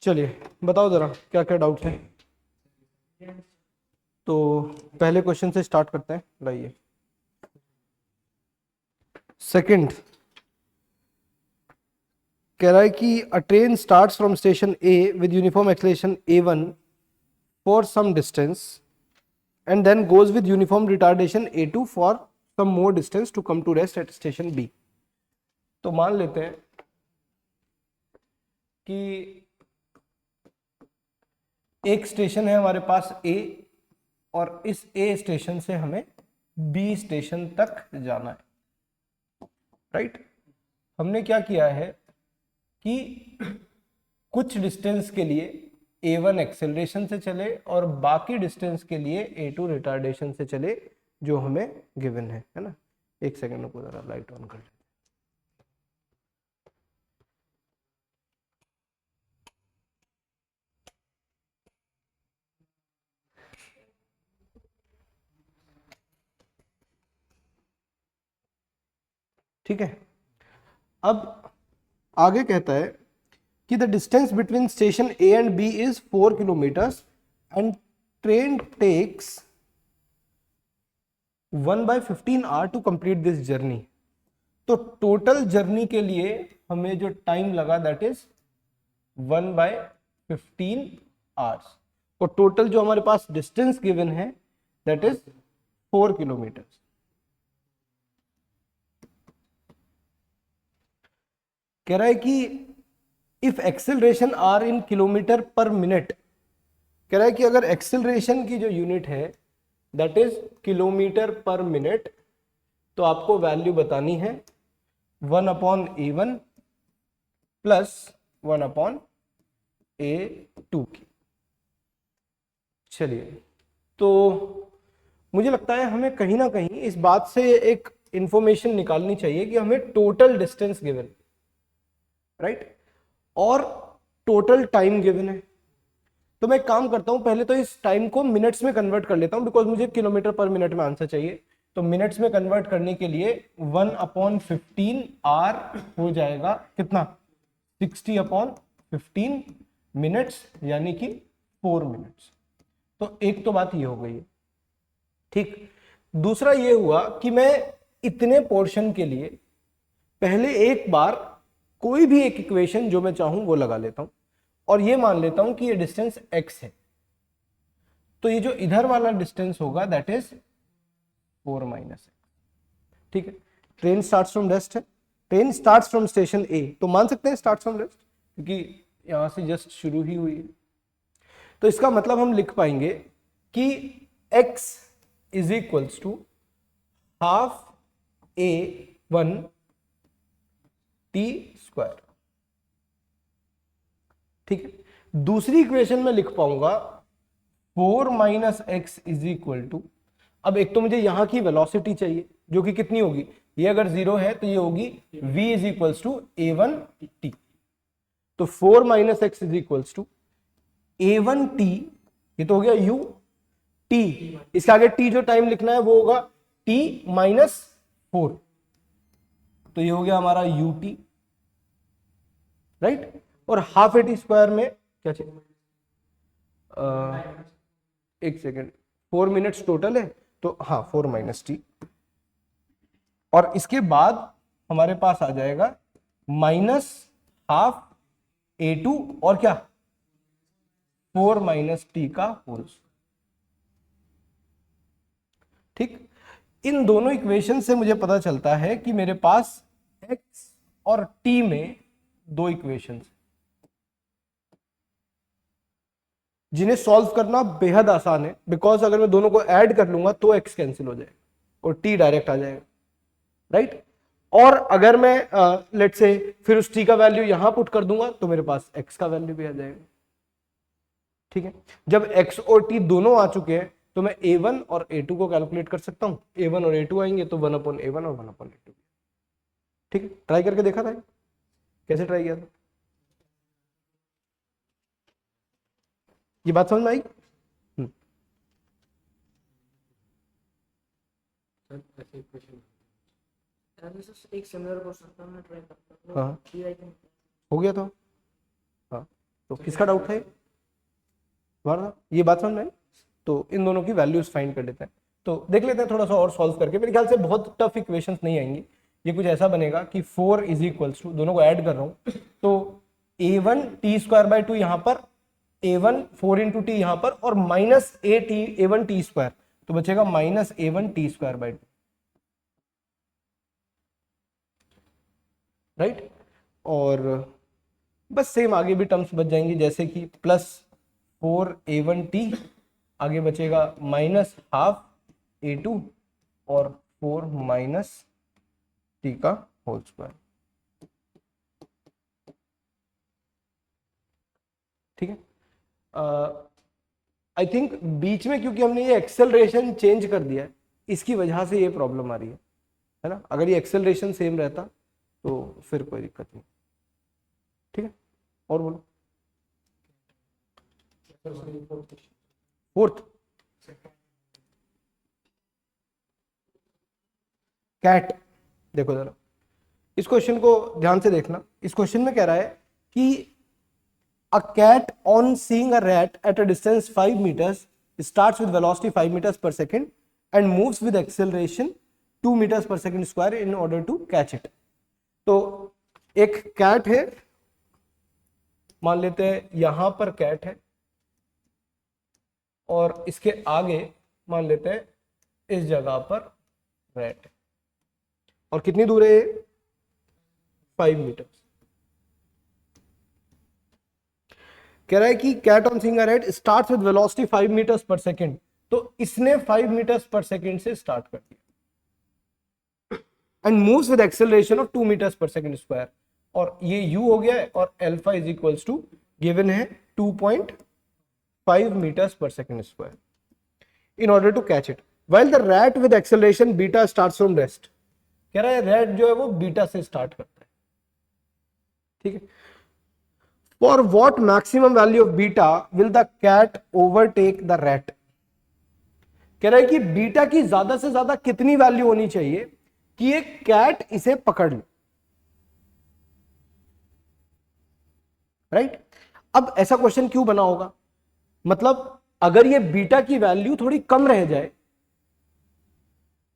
चलिए बताओ जरा क्या क्या डाउट्स हैं। तो पहले क्वेश्चन से स्टार्ट करते हैं, लाइए। सेकंड कह रहा है कि a train starts from station A with uniform acceleration a1 for some distance and then goes with uniform retardation a2 for some more distance to come to rest at station b। तो मान लेते हैं कि एक station है हमारे पास ए, और इस ए स्टेशन से हमें बी स्टेशन तक जाना है, राइट। हमने क्या किया है कि कुछ डिस्टेंस के लिए a1 एक्सेलरेशन से चले और बाकी डिस्टेंस के लिए a2 रिटार्डेशन से चले, जो हमें गिवन है ना। एक सेकंड को जरा लाइट ऑन कर लेते हैं। ठीक है, अब आगे कहता है कि the distance between station A and B is 4 kilometers and train takes 1/15 hour to complete this journey. तो टोटल जर्नी के लिए हमें जो टाइम लगा दैट इज 1/15 आवर्स, और टोटल जो हमारे पास डिस्टेंस गिवन है दैट इज 4 किलोमीटर्स। कह रहा है कि if acceleration are in kilometer per minute, कह रहा है कि अगर एक्सेलरेशन की जो यूनिट है that is kilometre per minute, तो आपको वैल्यू बतानी है 1/a1 प्लस 1/a2 की। चलिए, तो मुझे लगता है हमें कहीं ना कहीं इस बात से एक इंफॉर्मेशन निकालनी चाहिए कि हमें टोटल डिस्टेंस गिवन, राइट, और टोटल टाइम गिवन है। तो मैं एक काम करता हूं, पहले तो इस टाइम को मिनट्स में कन्वर्ट कर लेता हूं, बिकॉज मुझे किलोमीटर पर मिनट में आंसर चाहिए। तो मिनट्स में कन्वर्ट करने के लिए 1/15 आर हो जाएगा कितना, 60/15 मिनट्स, यानी कि 4 मिनट्स। तो एक तो बात ये हो गई है, ठीक। दूसरा ये हुआ कि मैं इतने पोर्शन के लिए पहले एक बार कोई भी एक इक्वेशन जो मैं चाहूं वो लगा लेता हूं, और ये मान लेता हूं कि ये डिस्टेंस x है। तो ये जो इधर वाला डिस्टेंस होगा दैट इज 4 - x, ठीक है। ट्रेन स्टार्ट्स फ्रॉम रेस्ट है, ट्रेन स्टार्ट्स फ्रॉम स्टेशन ए, तो मान सकते हैं स्टार्ट फ्रॉम रेस्ट, क्योंकि यहां से जस्ट शुरू ही हुई है। तो इसका मतलब हम लिख पाएंगे कि x is equals to ½ a1t², ठीक है। दूसरी इक्वेशन में लिख पाऊंगा 4 - x इज इक्वल टू, अब एक तो मुझे यहां की वेलोसिटी चाहिए जो कि कितनी होगी, ये अगर 0 है तो ये होगी v is equals to a1t। तो 4 - x is equals to a1t, ये तो हो गया u t, इसके आगे t जो टाइम लिखना है वो होगा t - 4, तो ये हो गया हमारा ut, राइट। और ½ में क्या चाहिए, एक सेकेंड, 4 मिनट्स टोटल है, तो हाँ 4 - t, और इसके बाद हमारे पास आ जाएगा -½ और क्या 4 - t का होल, ठीक। इन दोनों इक्वेशन से मुझे पता चलता है कि मेरे पास x और t में दो इक्वेशंस जिन्हें सॉल्व करना बेहद आसान है, बिकॉज अगर मैं दोनों को ऐड कर लूंगा तो x कैंसिल हो जाएगा और t डायरेक्ट आ जाएगा, राइट। और अगर मैं लेट से फिर उस t का वैल्यू यहां पुट कर दूंगा तो मेरे पास x का वैल्यू भी आ जाएगा, ठीक है। जब x और t दोनों आ चुके हैं तो मैं a1 और a2 को कैलकुलेट कर सकता हूं, a1 और a2 आएंगे तो 1/a1 और 1/a2, ठीक है। ट्राई करके देखा था, कैसे ट्राई किया था, ये बात समझ में आई। एक सिमिलर क्वेश्चन था, मैं ट्राई करता हूँ। हाँ हो गया तो, हाँ तो किसका डाउट है तुम्हारा? ये बात समझ में आई? तो इन दोनों की वैल्यूज फाइंड कर लेते हैं। तो देख लेते हैं थोड़ा सा और सॉल्व करके, मेरे ख्याल से बहुत टफ इक्वेशंस नहीं आएंगी। ये कुछ ऐसा बनेगा कि 4 इज इक्वल्स टू, दोनों को ऐड कर रहा हूं, तो a1 t स्क्वायर बाय 2 यहां पर, a1 4 इंटू टी यहां पर, और माइनस a1 t स्क्वायर, तो बचेगा minus a1 t square by 2, right. और बस सेम आगे भी टर्म्स बच जाएंगी, जैसे कि प्लस 4a1t, आगे बचेगा माइनस हाफ a2 और 4 माइनस टी का होल स्क्वायर। ठीक है, आई थिंक बीच में क्योंकि हमने ये एक्सेलरेशन चेंज कर दिया है, इसकी वजह से ये प्रॉब्लम आ रही है ना। अगर ये एक्सेलरेशन सेम रहता तो फिर कोई दिक्कत नहीं। ठीक है, और बोलो। फोर्थ कैट, देखो जरा इस क्वेश्चन को ध्यान से देखना। इस क्वेश्चन में कह रहा है कि a cat on seeing a rat at a distance 5 meters starts with velocity 5 meters per second and moves with acceleration 2 meters per second square in order to catch it। तो एक कैट है, मान लेते हैं यहां पर कैट है, और इसके आगे मान लेते हैं इस जगह पर रैट है, और कितनी दूर है? 5 मीटर। कह रहा है कि cat on seeing a rat starts with velocity 5 meters per second, तो इसने 5 मीटर्स पर सेकंड से स्टार्ट कर दिया and moves with acceleration of 2 meters per second square, और ये u हो गया है, और alpha is equals to given है 2.5 meters per second square in order to catch it while the rat with acceleration beta starts from rest. कह रहा है रैट जो है वो बीटा से स्टार्ट करता है। ठीक है, for what maximum value of beta will the cat overtake the rat. कह रहा है कि बीटा की ज्यादा से ज्यादा कितनी वैल्यू होनी चाहिए कि ये कैट इसे पकड़ ले, राइट। अब ऐसा क्वेश्चन क्यों बना होगा? मतलब अगर ये बीटा की वैल्यू थोड़ी कम रह जाए,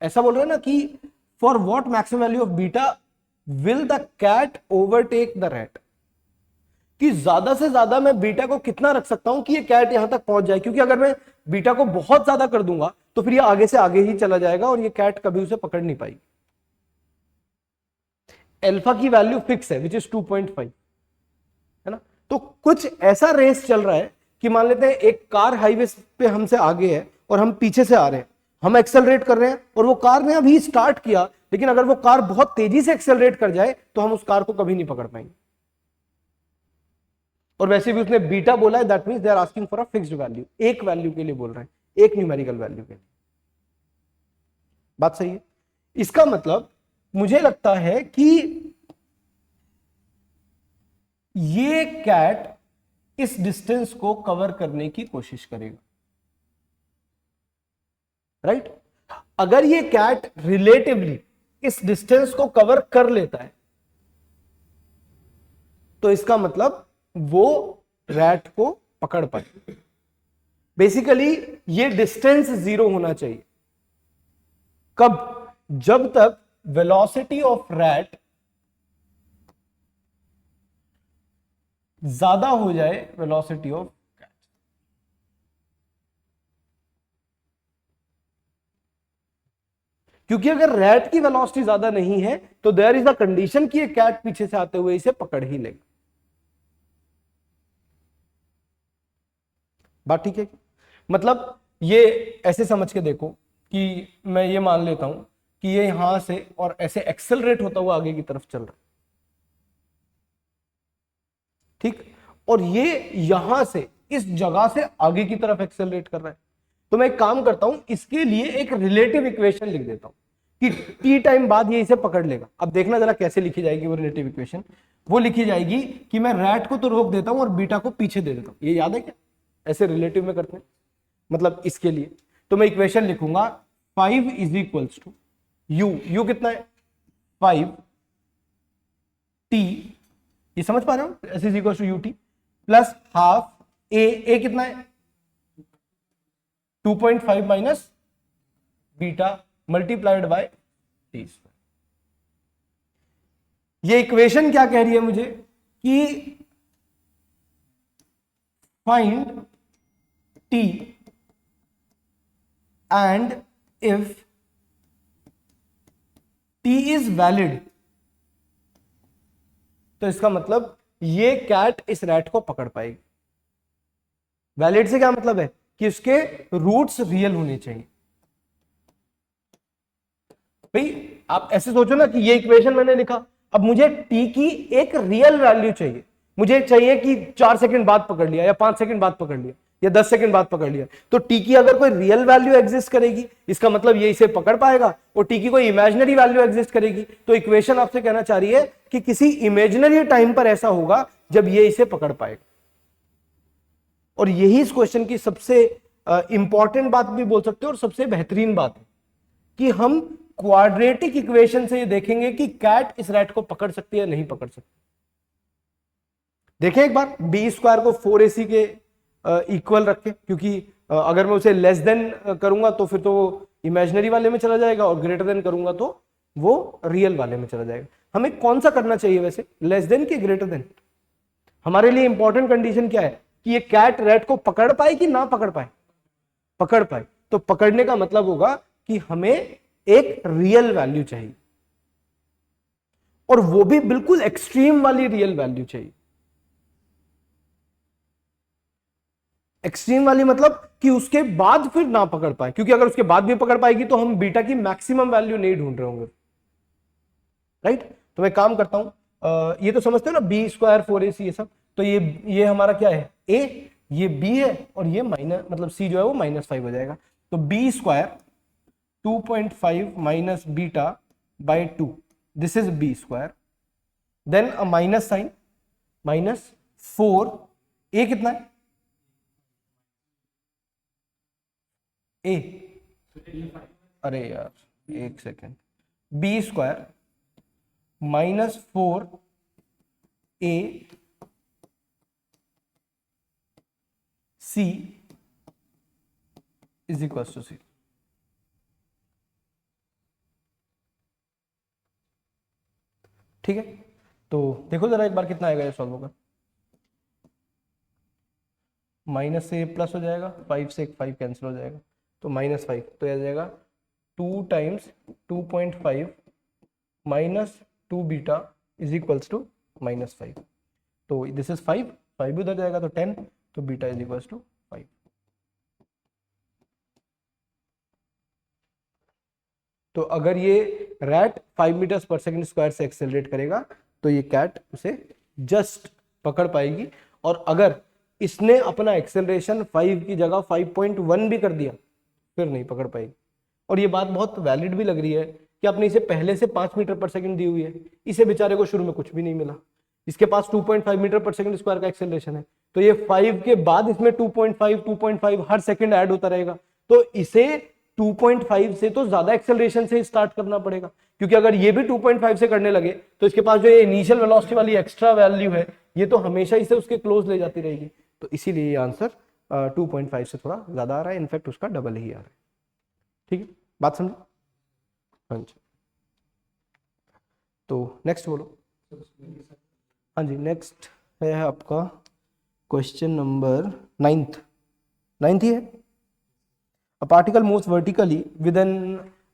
ऐसा बोल रहे हैं ना कि for what maximum value of beta will the cat overtake the rat, कि ज्यादा से ज्यादा मैं बीटा को कितना रख सकता हूं कि ये कैट यहां तक पहुंच जाए, क्योंकि अगर मैं बीटा को बहुत ज्यादा कर दूंगा तो फिर ये आगे से आगे ही चला जाएगा और ये कैट कभी उसे पकड़ नहीं पाएगी। अल्फा की वैल्यू फिक्स है विच इज 2.5, है ना। तो कुछ ऐसा रेस चल रहा है कि मान लेते हैं एक कार हाईवे पे हमसे आगे है और हम पीछे से आ रहे हैं, हम एक्सेलरेट कर रहे हैं और वो कार ने अभी स्टार्ट किया, लेकिन अगर वो कार बहुत तेजी से एक्सेलरेट कर जाए तो हम उस कार को कभी नहीं पकड़ पाएंगे। और वैसे भी उसने बीटा बोला है, that means they are asking for a fixed value, एक वैल्यू के लिए बोल रहे हैं, एक न्यूमेरिकल वैल्यू के लिए। बात सही है? इसका मतलब मुझे लगता है कि ये कैट इस डिस्टेंस को कवर करने की कोशिश करेगा, राइट। अगर ये कैट रिलेटिवली इस डिस्टेंस को कवर कर लेता है तो इसका मतलब वो रैट को पकड़ पाए। बेसिकली ये डिस्टेंस 0 होना चाहिए। कब? जब तक वेलोसिटी ऑफ रैट ज्यादा हो जाए वेलोसिटी ऑफ कैट। क्योंकि अगर रैट की वेलोसिटी ज्यादा नहीं है तो देयर इज अ कंडीशन कि ये कैट पीछे से आते हुए इसे पकड़ ही लेगा। बात ठीक है? मतलब ये ऐसे समझ के देखो कि मैं ये मान लेता हूं कि ये यहां से और ऐसे एक्सेलरेट होता हुआ आगे की तरफ चल रहा है, ठीक, और ये यहां से इस जगह से आगे की तरफ एक्सेलरेट कर रहा है। तो मैं एक काम करता हूं, इसके लिए एक रिलेटिव इक्वेशन लिख देता हूं कि टी टाइम बाद ये इसे पकड़ लेगा। अब देखना जरा कैसे लिखी जाएगी वो रिलेटिव इक्वेशन। वो लिखी जाएगी कि मैं रैट को तो रोक देता हूं और बीटा को पीछे दे देता हूं। ये याद है क्या? ऐसे रिलेटिव में करते हैं। मतलब इसके लिए तो मैं इक्वेशन लिखूंगा 5 इज इक्वल्स टू यू कितना है 5 टी, ये समझ पा रहे हो, S is equals to u t, plus half a कितना है 2.5 minus beta multiplied by t square. ये इक्वेशन क्या कह रही है मुझे कि find t and if t is valid, तो इसका मतलब ये कैट इस रैट को पकड़ पाएगी। वैलिड से क्या मतलब है कि उसके रूट्स रियल होने चाहिए। भाई आप ऐसे सोचो ना कि ये इक्वेशन मैंने लिखा, अब मुझे टी की एक रियल वैल्यू चाहिए। मुझे चाहिए कि 4 सेकंड बाद पकड़ लिया या 5 सेकंड बाद पकड़ लिया या 10 सेकंड बाद पकड़ लिया, तो टी की अगर कोई रियल वैल्यू एग्जिस्ट करेगी इसका मतलब ये इसे पकड़ पाएगा, और टी की कोई इमेजिनरी वैल्यू एग्जिस्ट करेगी तो इक्वेशन आपसे कहना चाह रही है कि किसी इमेजिनरी टाइम पर ऐसा होगा जब ये इसे पकड़ पाएगा। और यही इस क्वेश्चन की सबसे इंपॉर्टेंट बात भी बोल सकते हो और सबसे बेहतरीन बात है कि हम क्वाड्रेटिक इक्वेशन से ये देखेंगे कि कैट इस रैट को पकड़ सकती है नहीं पकड़ सकती। देखें एक बार बी स्क्वायर को 4ac के इक्वल रखें, क्योंकि अगर मैं उसे लेस देन करूंगा तो फिर तो वो इमेजिनरी वाले में चला जाएगा और ग्रेटर देन करूंगा तो वो रियल वाले में चला जाएगा। हमें कौन सा करना चाहिए वैसे, लेस देन कि ग्रेटर देन? हमारे लिए इंपॉर्टेंट कंडीशन क्या है कि ये कैट रैट को पकड़ पाए कि ना पकड़ पाए? पकड़ पाए। तो पकड़ने का मतलब होगा कि हमें एक रियल वैल्यू चाहिए, और वो भी बिल्कुल एक्सट्रीम वाली रियल वैल्यू चाहिए। एक्सट्रीम वाली मतलब कि उसके बाद फिर ना पकड़ पाए, क्योंकि अगर उसके बाद भी पकड़ पाएगी तो हम बीटा की मैक्सिमम वैल्यू नहीं ढूंढ रहे होंगे, राइट? तो मैं काम करता हूं, ये तो समझते हो ना बी स्क्वायर 4ac ये सब, तो ये हमारा क्या है ए, ये बी है, और ये माइनस मतलब सी जो है वो -5 हो जाएगा। तो b square 2.5 minus beta by 2, this is b square, then a minus sign, -4, a कितना है ए, अरे यार एक second, b square -4 a c is equal to c. ठीक है, तो देखो जरा एक बार कितना आएगा ये सॉल्व होगा। माइनस से प्लस हो जाएगा, 5 से 5 कैंसिल हो जाएगा, तो -5, तो आ जाएगा 2 times 2.5 minus 2 beta is equals to -5, तो दिस इज 5 भी उधर जाएगा तो 10, तो बीटा इज इक्वल्स टू 5। तो अगर ये rat 5 meters per second square से एक्सेलरेट करेगा तो ये कैट उसे जस्ट पकड़ पाएगी, और अगर इसने अपना एक्सेलरेशन 5 की जगह 5.1 भी कर दिया फिर नहीं पकड़ पाएगी। और ये बात बहुत वैलिड भी लग रही है कि आपने इसे पहले से 5 मीटर पर सेकंड दी हुई है, इसे बेचारे को शुरू में कुछ भी नहीं मिला, इसके पास 2.5 मीटर पर सेकंड स्क्वायर का एक्सेलरेशन है, तो ये 5 के बाद इसमें 2.5 हर सेकंड ऐड होता रहेगा, तो इसे 2.5 से तो ज्यादा एक्सेलरेशन से स्टार्ट करना पड़ेगा, क्योंकि अगर ये भी 2.5 से करने लगे तो इसके पास जो ये इनिशियल वेलोसिटी वाली एक्स्ट्रा वैल्यू है ये तो हमेशा इसे उसके क्लोज ले जाती रहेगी, तो इसीलिए ये आंसर 2.5 से थोड़ा ज्यादा आ रहा है, इनफैक्ट उसका डबल ही आ रहा है। ठीक है, बात समझो? हाँ जी, तो नेक्स्ट बोलो। हाँ जी, नेक्स्ट है आपका क्वेश्चन नंबर 9th ही है। A particle moves vertically with an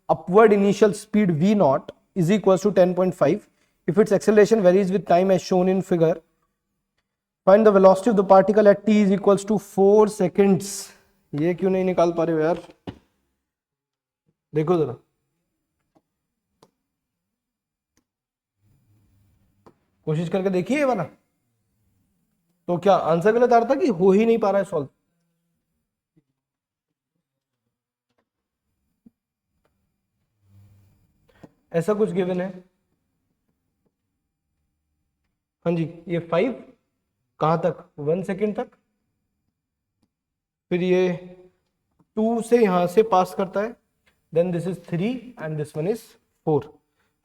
upward initial speed v naught is equals to 10.5 if its acceleration varies with time as shown in figure. Find the velocity of the particle at t is equals to 4 seconds. ये क्यों नहीं निकाल पा रहे हो यार? देखो जरा, कोशिश करके देखिए ये वाला। तो क्या आंसर गलत आ रहा था कि हो ही नहीं पा रहा है सॉल्व? ऐसा कुछ गिवन है। हाँ जी, ये 5 कहां तक? 1 सेकेंड तक, फिर ये 2 से यहां से पास करता है, then this is 3 and this one is 4।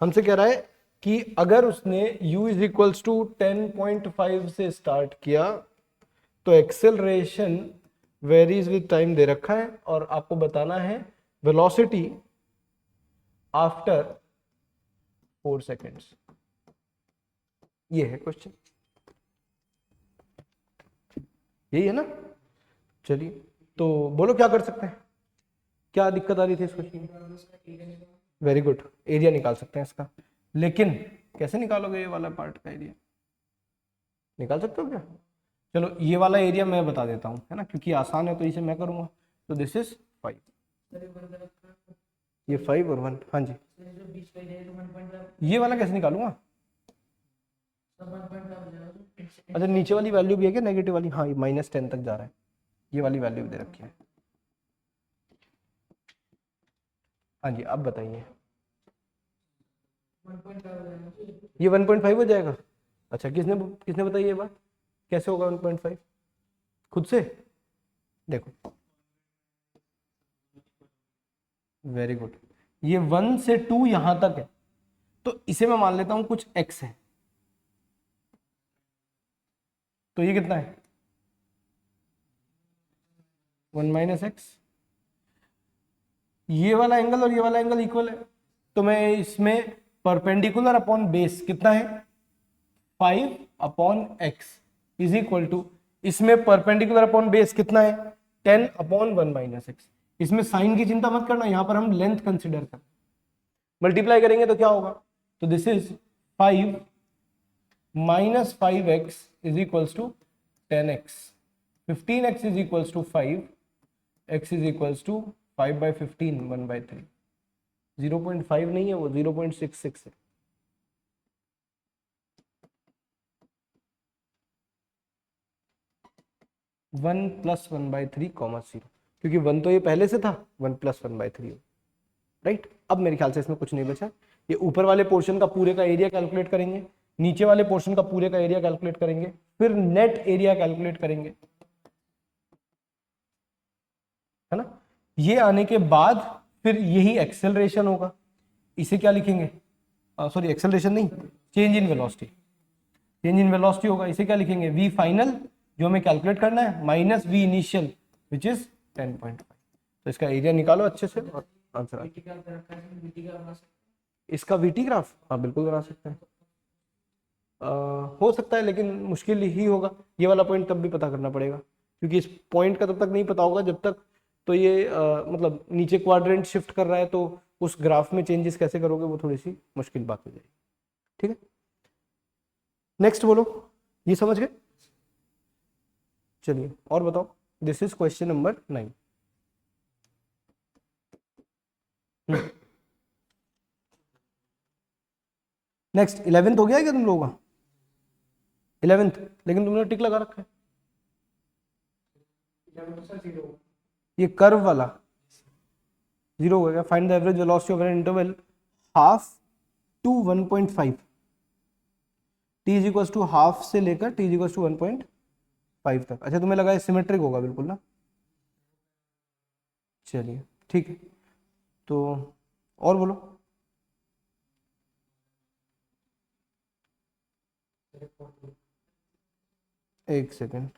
हमसे कह रहा है कि अगर उसने u इज इक्वल्स टू 10.5 से स्टार्ट किया तो एक्सेलरेशन वेरीज विद टाइम दे रखा है और आपको बताना है वेलोसिटी आफ्टर 4 सेकेंड्स। ये है क्वेश्चन, यही है ना। चलिए तो बोलो क्या कर सकते हैं, क्या दिक्कत आ रही थी इस क्वेश्चन में? वेरी गुड, एरिया निकाल सकते हैं इसका, लेकिन कैसे निकालोगे ये वाला पार्ट का एरिया? निकाल सकते हो क्या? चलो ये वाला एरिया मैं बता देता हूँ, है ना, क्योंकि आसान है तो इसे मैं करूँगा। तो दिस इज 5, ये 5 और 1, हाँ जी। ये वाला कैसे निकालूंगा? अच्छा नीचे वाली वैल्यू भी है क्या नेगेटिव वाली? हाँ, ये -10 तक जा रहा है, ये वाली वैल्यू दे रखी है। हाँ जी, अब बताइए, ये 1.5 हो जाएगा। अच्छा किसने किसने बताई ये बात, कैसे होगा 1.5? खुद से देखो, वेरी गुड। ये 1 से 2 यहां तक है, तो इसे मैं मान लेता हूं कुछ x है, तो ये कितना है? 1 - x। ये वाला एंगल और ये वाला एंगल इक्वल है, तो मैं इसमें परपेंडिकुलर अपॉन बेस कितना है? 5/x इज इक्वल टू, इसमें परपेंडिकुलर अपॉन बेस कितना है? 10/1 - x। इसमें साइन की चिंता मत करना, यहां पर हम लेंथ कंसिडर कर, मल्टीप्लाई करेंगे तो क्या होगा? तो this is 5 - 5x is equals to 10x, 15x is equals to 5, x is equals to 5/15, 1/3। 0.5 नहीं है वो, 0.66 है। वन प्लस 1/3 कॉमा 0, क्योंकि 1 तो ये पहले से था, 1 + 1/3, राइट। अब मेरे ख्याल से इसमें कुछ नहीं बचा, ये ऊपर वाले पोर्शन का पूरे का एरिया कैलकुलेट करेंगे, नीचे वाले पोर्शन का पूरे का एरिया कैलकुलेट करेंगे, फिर नेट एरिया कैलकुलेट करेंगे, है ना। ये आने के बाद फिर यही एक्सेलरेशन होगा, इसे क्या लिखेंगे? सॉरी एक्सेलरेशन नहीं, change in velocity. Change in velocity होगा, इसे क्या लिखेंगे? v फाइनल जो हमें कैलकुलेट करना है minus v initial which is 10.5। तो इसका एरिया निकालो अच्छे से और आंसर। इसका वीटी ग्राफ, हाँ बिल्कुल बना सकते हैं। हो सकता है लेकिन मुश्किल ही होगा, ये वाला पॉइंट तब भी पता करना पड़ेगा, क्योंकि इस पॉइंट का तब तक नहीं पता होगा जब तक, तो ये मतलब नीचे क्वाड्रेंट शिफ्ट कर रहा है, तो उस ग्राफ में चेंजेस कैसे करोगे वो थोड़ी सी मुश्किल बात हो जाएगी, ठीक है। नेक्स्ट बोलो, ये समझ गए? चलिए और बताओ, this is question number 9। Next 11th हो गया है क्या तुम लोगों का? 11th, लेकिन तुमने टिक लगा रखा है, ये कर्व वाला 0 हो गया। Find the average velocity over an interval half to 1.5, t is equal to half से लेकर t इज इक्वल टू 1.5 तक। अच्छा तुम्हें लगा सिमेट्रिक होगा बिल्कुल ना, चलिए ठीक है। तो और बोलो, एक second.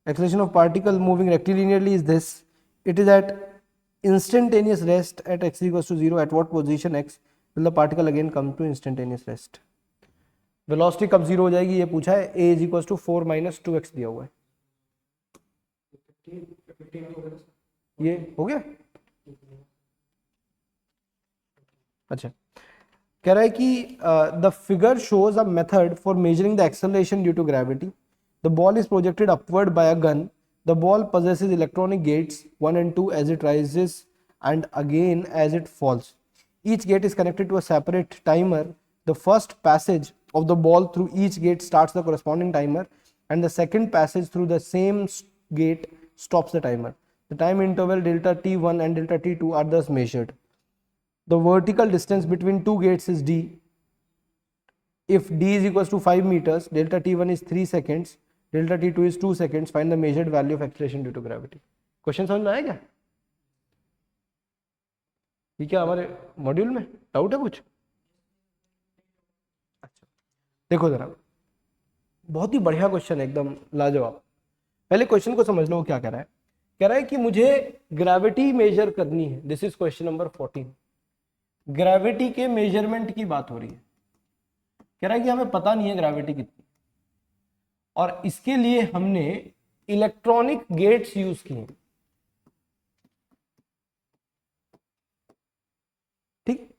Acceleration of particle moving rectilinearly is this. It is at instantaneous rest at x equals to 0. At what position x will the particle again come to instantaneous rest? Velocity कब 0 हो जाएगी ये पूछा है, a is equals to 4 - 2x दिया हुआ है। ये हो गया? अच्छा कह रहा है कि the figure shows a method for measuring the acceleration due to gravity. The ball is projected upward by a gun. The ball possesses electronic gates 1 and 2 as it rises and again as it falls. Each gate is connected to a separate timer. The first passage of the ball through each gate starts the corresponding timer, and the second passage through the same gate stops the timer. The time interval delta t1 and delta t2 are thus measured. The vertical distance between two gates is d. If d is equals to 5 meters, delta t1 is 3 seconds, delta t2 is 2 seconds. Find the measured value of acceleration due to gravity. Question समझ में आया क्या? ये क्या हमारे module में doubt है कुछ? अच्छा देखो जरा, बहुत ही बढ़िया क्वेश्चन है, एकदम लाजवाब। पहले क्वेश्चन को समझ लो वो क्या कह रहा है। कह रहा है कि मुझे ग्रेविटी मेजर करनी है। This is question number 14। Gravity के मेजरमेंट की बात हो रही है। कह रहा है कि हमें पता नहीं है ग्रेविटी कितनी, और इसके लिए हमने इलेक्ट्रॉनिक गेट्स यूज किए। ठीक,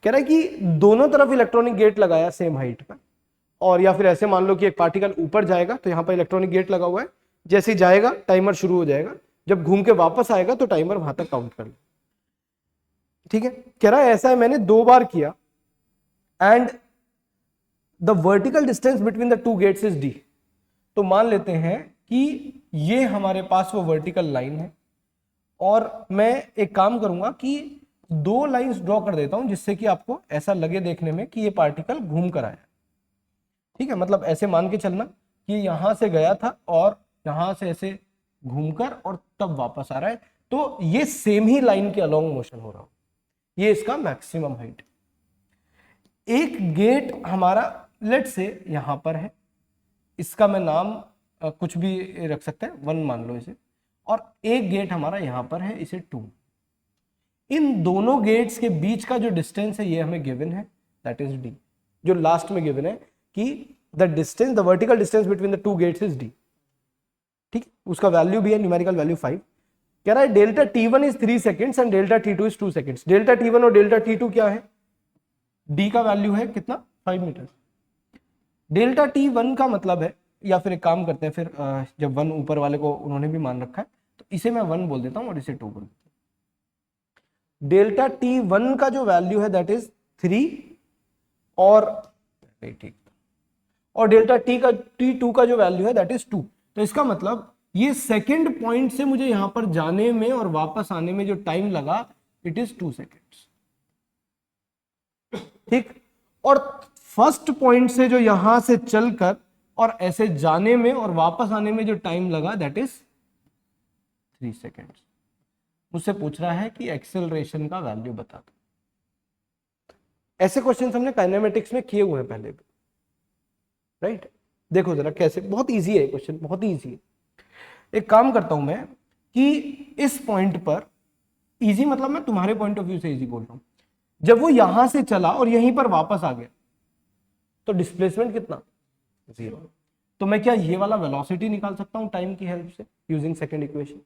कह रहा है कि दोनों तरफ इलेक्ट्रॉनिक गेट लगाया सेम हाइट का, और या फिर ऐसे मान लो कि एक पार्टिकल ऊपर जाएगा तो यहां पर इलेक्ट्रॉनिक गेट लगा हुआ है, जैसे ही जाएगा टाइमर शुरू हो जाएगा, जब घूम के वापस आएगा तो टाइमर वहां तक काउंट कर ले। ठीक है, कह रहा है ऐसा है मैंने 2 बार किया, and the vertical distance between the 2 gates is D. तो मान लेते हैं कि ये हमारे पास वो वर्टिकल लाइन है, और मैं एक काम करूंगा कि 2 लाइंस ड्रॉ कर देता हूं जिससे कि आपको ऐसा लगे देखने में कि ये पार्टिकल घूम कर आया। ठीक है, मतलब ऐसे मान के चलना कि यहां से गया था और यहां से ऐसे घूमकर और तब वापस आ रहा है, तो ये सेम ही लाइन के अलोंग मोशन हो रहा हो। ये इसका मैक्सिमम हाइट। एक गेट हमारा लेट से यहां पर है, इसका मैं नाम कुछ भी रख सकते हैं, 1 मान लो इसे, और एक गेट हमारा यहां पर है, इसे 2। इन दोनों गेट्स के बीच का जो डिस्टेंस है ये हमें गिवन है, दैट इज डी। जो लास्ट में गिवन है कि the distance, the vertical distance between the 2 gates is D. ठीक, उसका वैल्यू भी है, न्यूमेरिकल वैल्यू 5। कह रहा है delta T1 is 3 seconds and delta T2 is 2 seconds. Delta T1 और डेल्टा T2 क्या है? डी का वैल्यू है कितना? 5 मीटर। डेल्टा T1 का मतलब है, या फिर एक काम करते हैं फिर, जब 1 ऊपर वाले को उन्होंने भी मान रखा है तो इसे मैं 1 बोल देता हूं और इसे 2 बोल देता हूं। डेल्टा T1 का जो वैल्यू है दैट इज 3, और ठीक, और डेल्टा T2 का जो वैल्यू है दैट इज 2। तो इसका मतलब ये सेकंड पॉइंट से मुझे यहां पर जाने में और वापस आने में जो टाइम लगा, इट इज 2 सेकेंड्स। ठीक, और फर्स्ट पॉइंट से जो यहां से चलकर और ऐसे जाने में और वापस आने में जो टाइम लगा दैट इज 3 सेकेंड्स। मुझसे पूछ रहा है कि एक्सेलरेशन का वैल्यू बता दो। ऐसे क्वेश्चन हमने काइनेमेटिक्स में किए हुए हैं पहले भी, राइट? देखो जरा कैसे, बहुत इजी है क्वेश्चन, बहुत इजी है। एक काम करता हूं मैं कि इस पॉइंट पर, इजी मतलब मैं तुम्हारे पॉइंट ऑफ व्यू से इजी बोल रहा हूं, जब वो यहां से चला और यहीं पर वापस आ गया तो डिस्प्लेसमेंट कितना? 0। तो मैं क्या ये वाला वेलोसिटी निकाल सकता हूं टाइम की हेल्प से यूजिंग सेकंड इक्वेशन?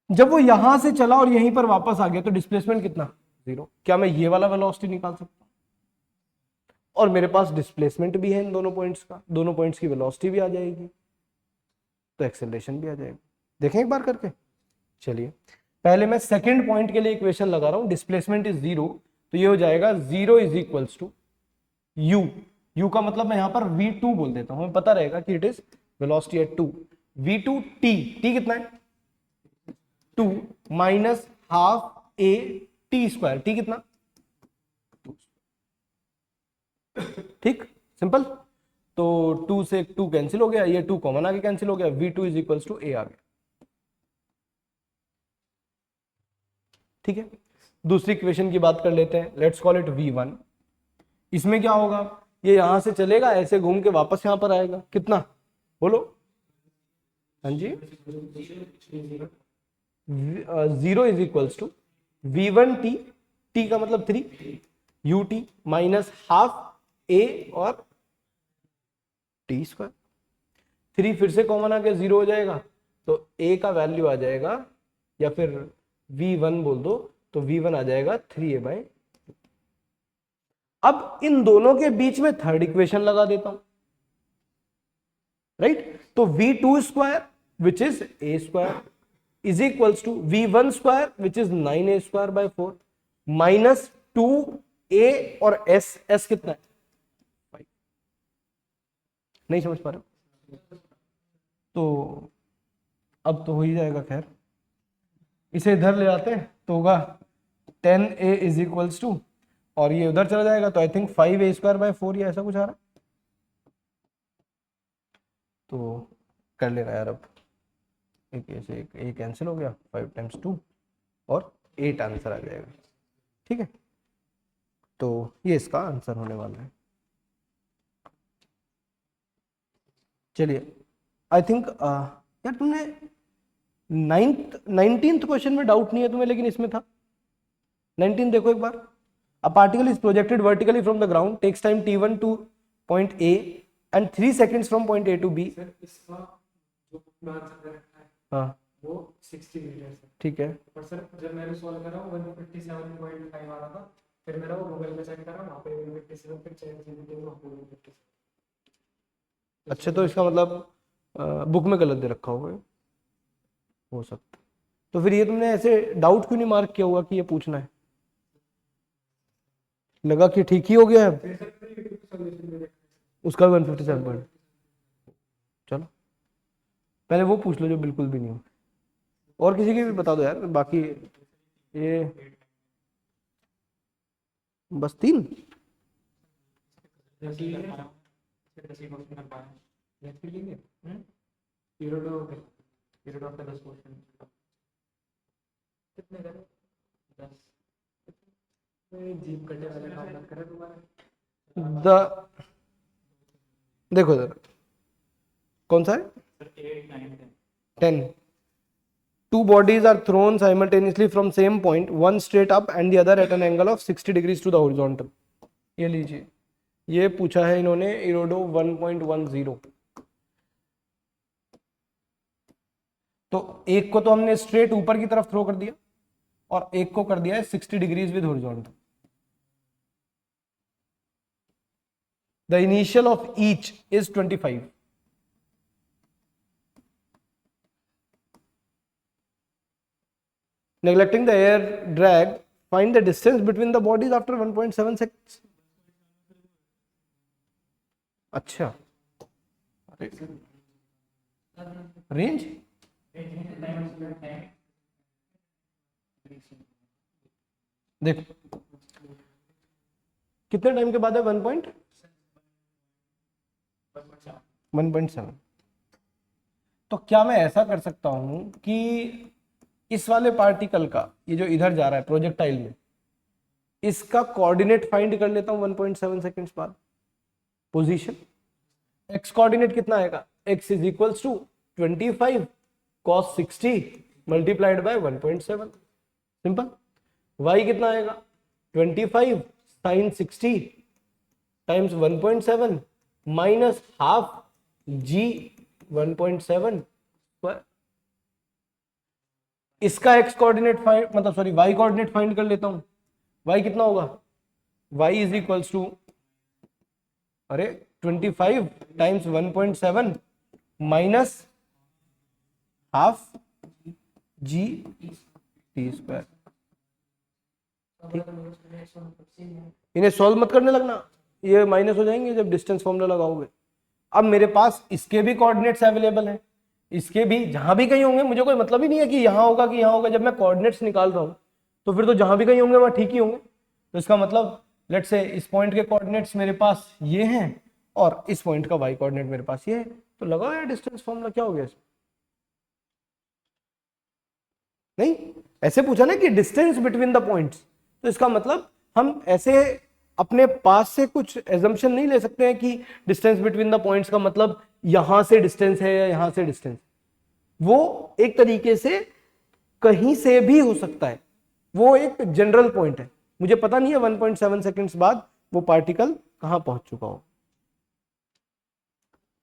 जब वो यहां से चला और यहीं पर वापस आ गया तो डिस्प्लेसमेंट कितना? 0। क्या मैं ये वाला वेलोसिटी निकाल सकता हूं? और मेरे पास डिस्प्लेसमेंट भी है इन दोनों पॉइंट्स का, दोनों पॉइंट्स की वेलोसिटी भी आ जाएगी, तो एक्सेलरेशन भी आ जाएगा। देखें एक बार करके। चलिए पहले मैं सेकंड पॉइंट के लिए इक्वेशन लगा रहा हूं, डिस्प्लेसमेंट इज 0, तो ये हो जाएगा 0 is equals to u। u का मतलब मैं यहां पर v2 बोल देता हूं, हमें पता रहेगा कि it is velocity at 2। v2 t, t कितना है? 2 minus half a t square, t कितना? 2। ठीक, सिंपल। तो 2 से 2 कैंसिल हो गया, ये 2 कॉमन आगे कैंसिल हो गया, v2 is equals to a आ गया। ठीक है, दूसरी इक्वेशन की बात कर लेते हैं, लेट्स कॉल इट v1। इसमें क्या होगा, ये यहां से चलेगा ऐसे घूम के वापस यहां पर आएगा, कितना बोलो? हाँ जी, 0 is equals to v1t, t का मतलब 3, ut माइनस हाफ a और t स्क्वायर। 3 फिर से कॉमन आके 0 हो जाएगा, तो a का वैल्यू आ जाएगा, या फिर v1 बोल दो, तो v1 आ जाएगा 3a/। अब इन दोनों के बीच में थर्ड इक्वेशन लगा देता हूं, राइट? तो v2 square which is a square is equals to v1 square which is 9a square by 4 minus 2a और s कितना है? 5। नहीं समझ पा रहे? तो अब तो हो ही जाएगा, खैर इसे इधर ले आते हैं तो होगा 10a इज इक्वल्स टू, और ये उधर चला जाएगा तो I think 5a square by 4 या ऐसा कुछ आ रहा है। तो कर लेना यार, अब एक ऐसे एक कैंसिल हो गया, 5 टाइम्स 2 और 8 आंसर आ जाएगा। ठीक है, तो ये इसका आंसर होने वाला है। चलिए आई थिंक यार तुमने 19th क्वेश्चन में डाउट नहीं है तुम्हें, लेकिन इसमें था 19 देखो एक बार। A particle is projected vertically from the ground, takes time t1 two point A and 3 seconds from point A to B. इसका जो आंसर दे रखा है हाँ वो 60 मीटर है। ठीक है। पर सर जब मैंने सॉल्व करा 157.5 आ रहा था, फिर मेरा वो गूगल पे चेक करा, वहाँ पे 157, फिर चेक जीपीटी में वहाँ पे 157। अच्छा तो इसका मतलब बुक में गलत दे रखा होगा, हो सकता। तो फिर ये तुमने ऐसे डाउट क्यों नहीं मार्क किया हुआ कि ये पूछना है? लगा कि ठीक ही हो गया है, फिर सर यूट्यूब पे सॉल्यूशन दे रखा है। उसका भी 157 पॉइंट। चलो पहले वो पूछ लो जो बिल्कुल भी नहीं हो, और किसी की भी बता दो यार, बाकी ये बस 3। जैसे ये कैसे क्वेश्चन कर पाए नेक्स्ट लेंगे पीरियड ऑफ 10 क्वेश्चन कितने करें 10 जीप कटे वाले काम मत करें तुम्हारे। देखो जरा कौन सा है? Sir 8 9 10. Two bodies are thrown simultaneously from same point, one straight up and the other at an angle of 60 degrees to the horizontal. ये लीजिए, ये पूछा है इन्होंने इरोडो 1.10। तो एक को तो हमने स्ट्रेट ऊपर की तरफ थ्रो कर दिया और एक को कर दिया है 60 degrees with horizontal. The initial of each is 25। Neglecting the air drag, find the distance between the bodies after 1.7 seconds. अच्छा, रेंज देखो कितने टाइम के बाद है 1.7। तो क्या मैं ऐसा कर सकता हूं कि इस वाले पार्टिकल का, ये जो इधर जा रहा है प्रोजेक्टाइल में, इसका कोऑर्डिनेट फाइंड कर लेता हूं 1.7 सेकंड्स बाद। पोजीशन एक्स कोऑर्डिनेट कितना आएगा? x is equals to 25 cos 60 multiplied by 1.7। Simple. y कितना आएगा? 25 sin 60 times 1.7 minus half g 1.7 पर। इसका x कोऑर्डिनेट फाइंड मतलब सॉरी y कोऑर्डिनेट फाइंड कर लेता हूं। y कितना होगा? y is equals to 25 times 1.7 minus half g t square. इन्हें सॉल्व मत करने लगना, ये माइनस हो जाएंगे जब डिस्टेंस फॉर्मूला लगाओगे। अब मेरे पास इसके भी कोऑर्डिनेट्स अवेलेबल हैं, इसके भी जहां भी कहीं होंगे, मुझे कोई मतलब ही नहीं है कि यहां होगा कि यहां होगा। जब मैं कोऑर्डिनेट्स निकाल रहा हूं तो फिर तो जहां भी कहीं होंगे वहां ठीक ही होंगे। तो इसका मतलब लेट से इस पॉइंट के कोऑर्डिनेट्स मेरे पास ये हैं और इस पॉइंट का y कोऑर्डिनेट मेरे पास ये है। तो लगाओ यार डिस्टेंस फॉर्मूला, क्या हो गया इसमें? नहीं, ऐसे पूछा ना कि डिस्टेंस बिटवीन द पॉइंट्स, तो इसका मतलब हम ऐसे अपने पास से कुछ एजम्पशन नहीं ले सकते हैं कि डिस्टेंस बिटवीन द पॉइंट्स का मतलब यहां से डिस्टेंस है या यहां से डिस्टेंस। वो एक तरीके से कहीं से भी हो सकता है, वो एक जनरल पॉइंट है। मुझे पता नहीं है 1.7 सेकंड्स बाद वो पार्टिकल कहां पहुंच चुका हो।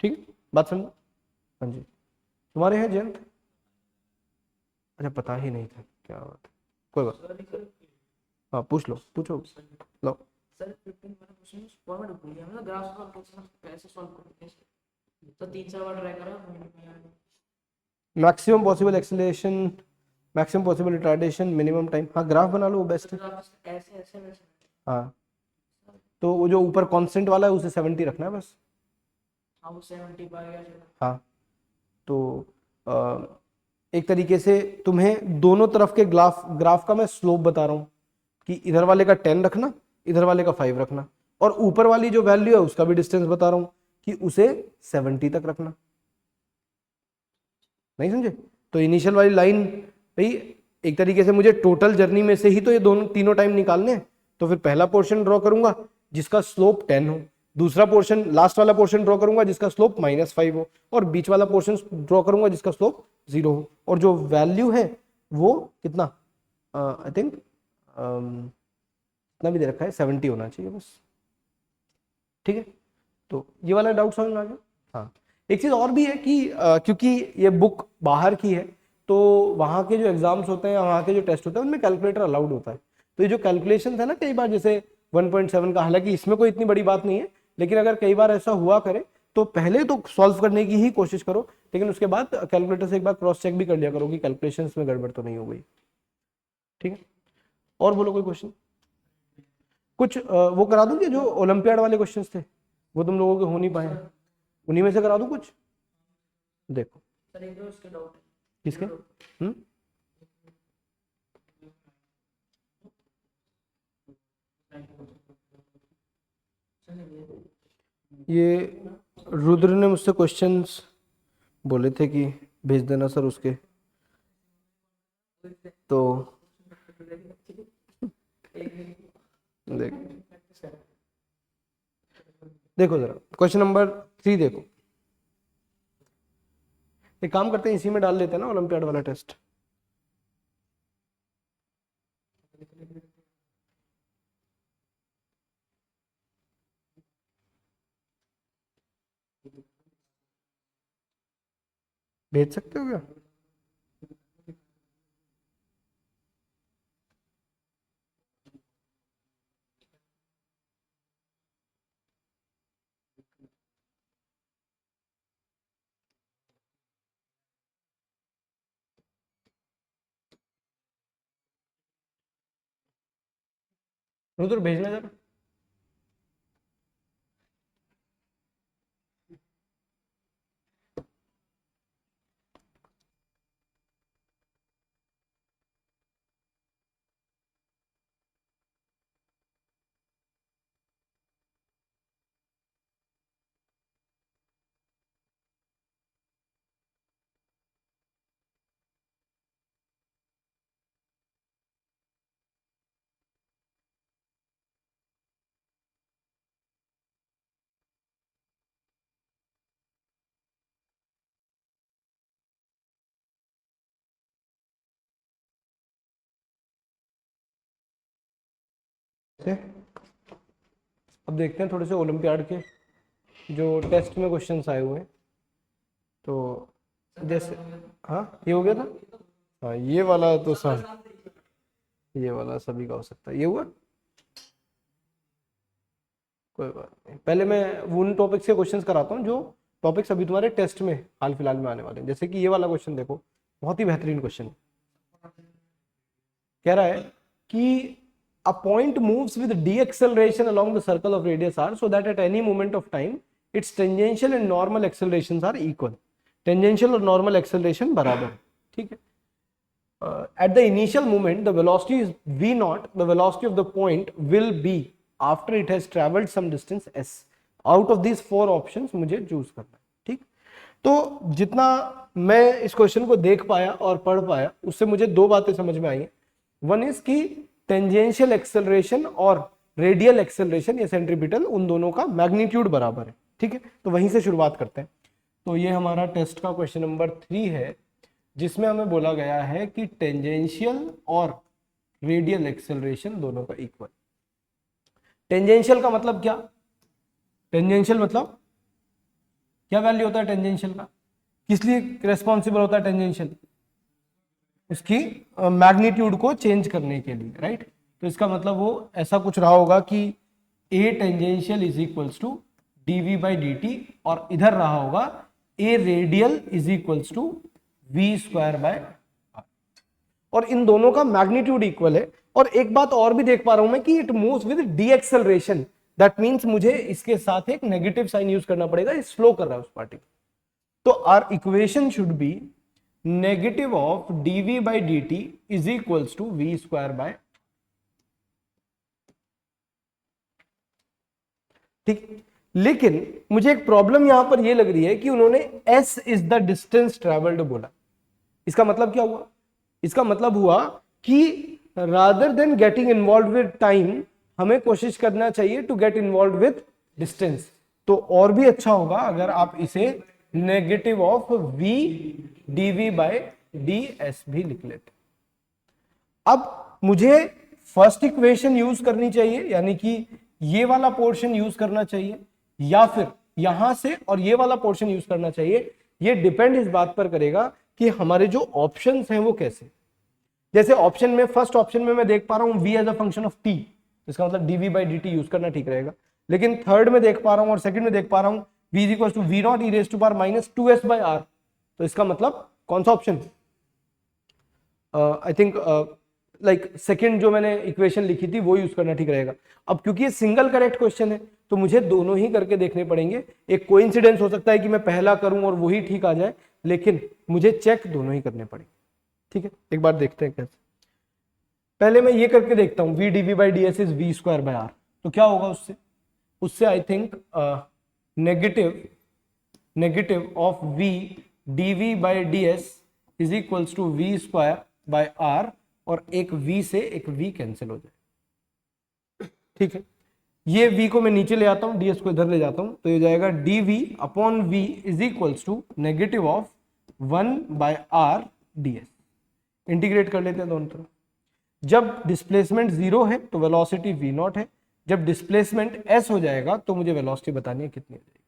ठीक है, बात समझो? हाँ जी, तुम्हारे हैं जयंत? अच्छा, पता ही नहीं था, क्या बात है, कोई बात। हाँ पूछ लो, पूछो लो। सर 15 वाला क्वेश्चन फॉर्मेट भूल गया मैं, ग्राफ का क्वेश्चन कैसे सॉल्व करेंगे? तो 3-4 बार ट्राई करा। Maximum possible acceleration, maximum possible retardation, minimum time. हाँ ग्राफ बना लो, वो बेस्ट है। ऐसे ऐसे वैसे। हाँ तो वो जो ऊपर कांस्टेंट वाला है उसे 70 रखना है बस। हाँ वो 70 पा गया। हाँ तो एक तरीके से तुम्हें दोनों तरफ के ग्राफ का मैं स्लोप बता रहा हूँ कि इधर वाले का 10 रखना, इधर वाले का 5 रखना, और ऊपर वाली जो वैल्यू है उसका भी डिस्टेंस बता रहा हूँ कि उसे 70 तक रखना। नहीं समझे? तो इनिशियल वाली लाइन भाई एक तरीके से मुझे टोटल जर्नी में से ही तो ये दोनों तीनों टाइम निकालने हैं। तो फिर पहला पोर्शन ड्रॉ करूंगा जिसका स्लोप 10 हो, दूसरा पोर्शन, लास्ट वाला पोर्शन ड्रॉ करूंगा जिसका स्लोप -5 हो, और बीच वाला पोर्शन ड्रॉ करूंगा जिसका स्लोप 0 हो, और जो वैल्यू है वो कितना, आई थिंक इतना भी दे रखा है 70 होना चाहिए बस। ठीक है, तो ये वाला डाउट समझ में आ गया। हाँ, एक चीज और भी है कि क्योंकि ये बुक बाहर की है तो वहाँ के जो एग्जाम्स होते हैं, वहाँ के जो टेस्ट होते हैं उनमें कैलकुलेटर अलाउड होता है। तो ये जो कैलकुलेशन है ना, कई बार जैसे 1.7 का, हालांकि इसमें कोई इतनी बड़ी बात नहीं है, लेकिन अगर कई बार ऐसा हुआ करे तो पहले तो सॉल्व करने की ही कोशिश करो, लेकिन उसके बाद कैलकुलेटर से एक बार क्रॉस चेक भी कर लिया करो कि कैलकुलेशंस में गड़बड़ तो नहीं हो गई। ठीक है, और बोलो कोई क्वेश्चन। कुछ वो करा दूं कि जो ओलंपियाड वाले क्वेश्चंस थे वो तुम लोगों के हो नहीं पाए, उन्हीं में से करा दूं कुछ। देखो सर एक दो इसके डाउट है। किसके, ये रुद्र ने मुझसे क्वेश्चंस बोले थे कि भेज देना सर उसके, तो देख देखो जरा क्वेश्चन नंबर 3 देखो। एक काम करते हैं, इसी में डाल लेते हैं ना ओलंपियाड वाला टेस्ट। भेज सकते हो क्या? रुद्र भेजना जरा। अब देखते हैं थोड़े से ओलंपियाड के जो टेस्ट में क्वेश्चंस आए हुए हैं। तो जैसे, हाँ ये हो गया था, हाँ ये वाला तो सब, ये वाला सभी का हो सकता है। ये हुआ, कोई बात नहीं। पहले मैं उन टॉपिक्स के क्वेश्चंस कराता हूँ जो टॉपिक्स अभी तुम्हारे टेस्ट में हाल फिलहाल में आने वाले हैं। जैसे कि ये वाला क्वेश्चन देखो, बहुत ही बेहतरीन क्वेश्चन कह रहा है कि a point moves with deceleration along the circle of radius r so that at any moment of time its tangential and normal accelerations are equal। Tangential और नॉर्मल एक्सेलरेशन बराबर है। ठीक है, at the initial moment the velocity is v naught, the velocity of the point will be after it has traveled some distance s। out of these 4 options मुझे choose करना है। ठीक, तो जितना मैं इस क्वेश्चन को देख पाया और पढ़ पाया उससे मुझे 2 बातें समझ में आई। वन इज की टेंजेंशियल एक्सेलरेशन और रेडियल एक्सेलरेशन या सेंट्रीपिटल, उन दोनों का मैग्नीट्यूड बराबर है। ठीक है, तो वहीं से शुरुआत करते हैं। तो ये हमारा टेस्ट का क्वेश्चन नंबर 3 है, जिसमें हमें बोला गया है कि टेंजेंशियल और रेडियल एक्सेलरेशन दोनों का इक्वल। टेंजेंशियल का मतलब क्या? टेंजेंशियल मतलब क्या वैल्यू होता है टेंजेंशियल का? किस लिए रेस्पॉन्सिबल होता है टेंजेंशियल? इसकी मैग्नीट्यूड को चेंज करने के लिए, राइट। तो इसका मतलब वो ऐसा कुछ रहा होगा कि a tangential is equals to dv by dt, और इधर रहा होगा a radial is equals to we square by r, और इन दोनों का मैग्नीट्यूड इक्वल है। और एक बात और भी देख पा रहा हूं मैं कि it moves with D acceleration, that means मुझे इसके साथ एक नेगेटिव साइन यूज करना पड़ेगा, ये स्लो कर रहा है उस पार्टिकल। तो our equation should be negative of dv by dt is equals to we square by. ठीक, लेकिन मुझे एक प्रॉब्लम यहां पर यह लग रही है कि उन्होंने s इज द डिस्टेंस ट्रेवल्ड बोला। इसका मतलब क्या हुआ? इसका मतलब हुआ कि rather than getting involve with time, हमें कोशिश करना चाहिए to get involve with distance, तो और भी अच्छा होगा अगर आप इसे negative of v dv by ds भी लिख लेते। अब मुझे फर्स्ट इक्वेशन यूज करनी चाहिए, यानी कि ये वाला पोर्शन यूज करना चाहिए, या फिर यहां से और ये वाला पोर्शन यूज करना चाहिए। ये डिपेंड इस बात पर करेगा कि हमारे जो ऑप्शंस हैं वो कैसे। जैसे ऑप्शन में, फर्स्ट ऑप्शन में मैं देख पा रहा हूं v as a function of t, इसका मतलब dv बाई dt यूज करना ठीक रहेगा। लेकिन थर्ड में देख पा रहा हूं और सेकंड में देख पा रहा हूं v is equal to v not E raise to power minus 2s by r, तो इसका मतलब कौन सा option? I think like second जो मैंने इक्वेशन लिखी थी वो यूज करना ठीक रहेगा। अब क्योंकि ये सिंगल करेक्ट क्वेश्चन है तो मुझे दोनों ही करके देखने पड़ेंगे। एक कोइंसिडेंस हो सकता है कि मैं पहला करूं और वही ठीक आ जाए, लेकिन मुझे चेक दोनों ही करने पड़ेंगे। ठीक है, एक बार देखते हैं कैसे। पहले मैं ये करके देखता हूं v dv by ds is v square by r, तो क्या होगा उससे I think negative of v dv by ds is equals to v square by r, और एक v से एक v कैंसिल हो जाए। ठीक है, ये v को मैं नीचे ले आता हूं, ds को इधर ले जाता हूं, तो ये जाएगा dv upon v is equals to negative of 1 by r ds। Integrate कर लेते हैं दोनों तरफ। जब डिस्प्लेसमेंट 0 है तो वेलोसिटी v नॉट है, जब डिस्प्लेसमेंट s हो जाएगा तो मुझे वेलोसिटी बतानी है कितनी हो जाएगी।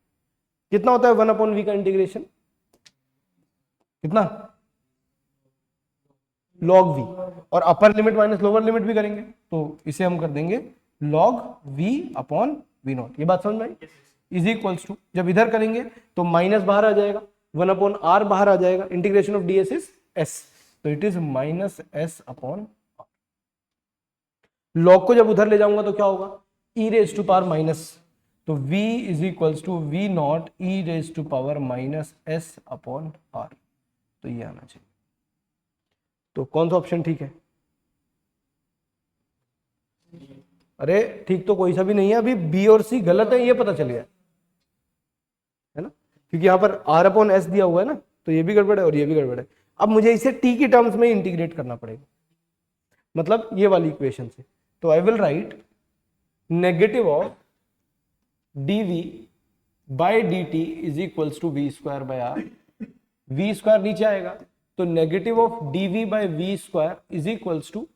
कितना होता है 1 अपॉन v का इंटीग्रेशन? कितना? log v, और अपर लिमिट माइनस लोअर लिमिट भी करेंगे तो इसे हम कर देंगे log v upon v not. ये बात समझ में आई? इज इक्वल्स टू, जब इधर करेंगे तो माइनस बाहर आ जाएगा, 1 अपॉन r बाहर आ जाएगा, integration of ds is s, तो it is minus s upon r। log को जब उधर ले जाऊंगा तो क्या होगा? e raise to power minus, तो v is equals to v not e raise to power minus s upon r, तो ये आना चाहिए। तो कौन सा ऑप्शन ठीक है? अरे ठीक तो कोई सा भी नहीं है, अभी बी और सी गलत है ये पता चल गया है ना, क्योंकि यहां पर r अपॉन s दिया हुआ है ना, तो ये भी गड़बड़ है और ये भी गड़बड़ है। अब मुझे इसे t की टर्म्स में इंटीग्रेट करना पड़ेगा, मतलब ये वाली इक्वेशन से। तो I will write negative of dv by dt is equals to v square by r, v square नीचे आएगा तो negative of dv by v square is equals to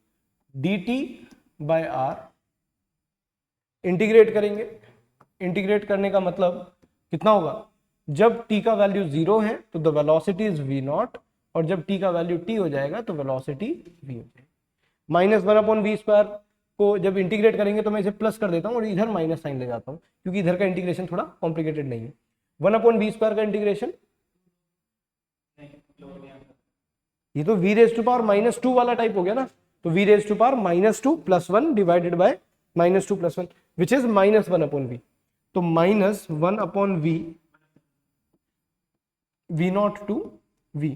dt by r। Integrate करेंगे, integrate करने का मतलब कितना होगा? जब t का वैल्यू 0 है तो the velocity is v not, और जब t का वैल्यू t हो जाएगा तो वेलोसिटी v हो जाएगी। माइनस 1 अपॉन v स्क्वायर को जब इंटीग्रेट करेंगे तो मैं इसे प्लस कर देता हूं और इधर माइनस साइन ले जाता हूं, क्योंकि इधर का इंटीग्रेशन थोड़ा कॉम्प्लिकेटेड नहीं है। 1 अपॉन v स्क्वायर का इंटीग्रेशन, ये तो v raise to power minus 2 वाला टाइप हो गया ना, तो v raise to power minus 2 plus 1 divided by minus 2 plus 1 which is minus 1 upon v, तो minus 1 upon v nought to v,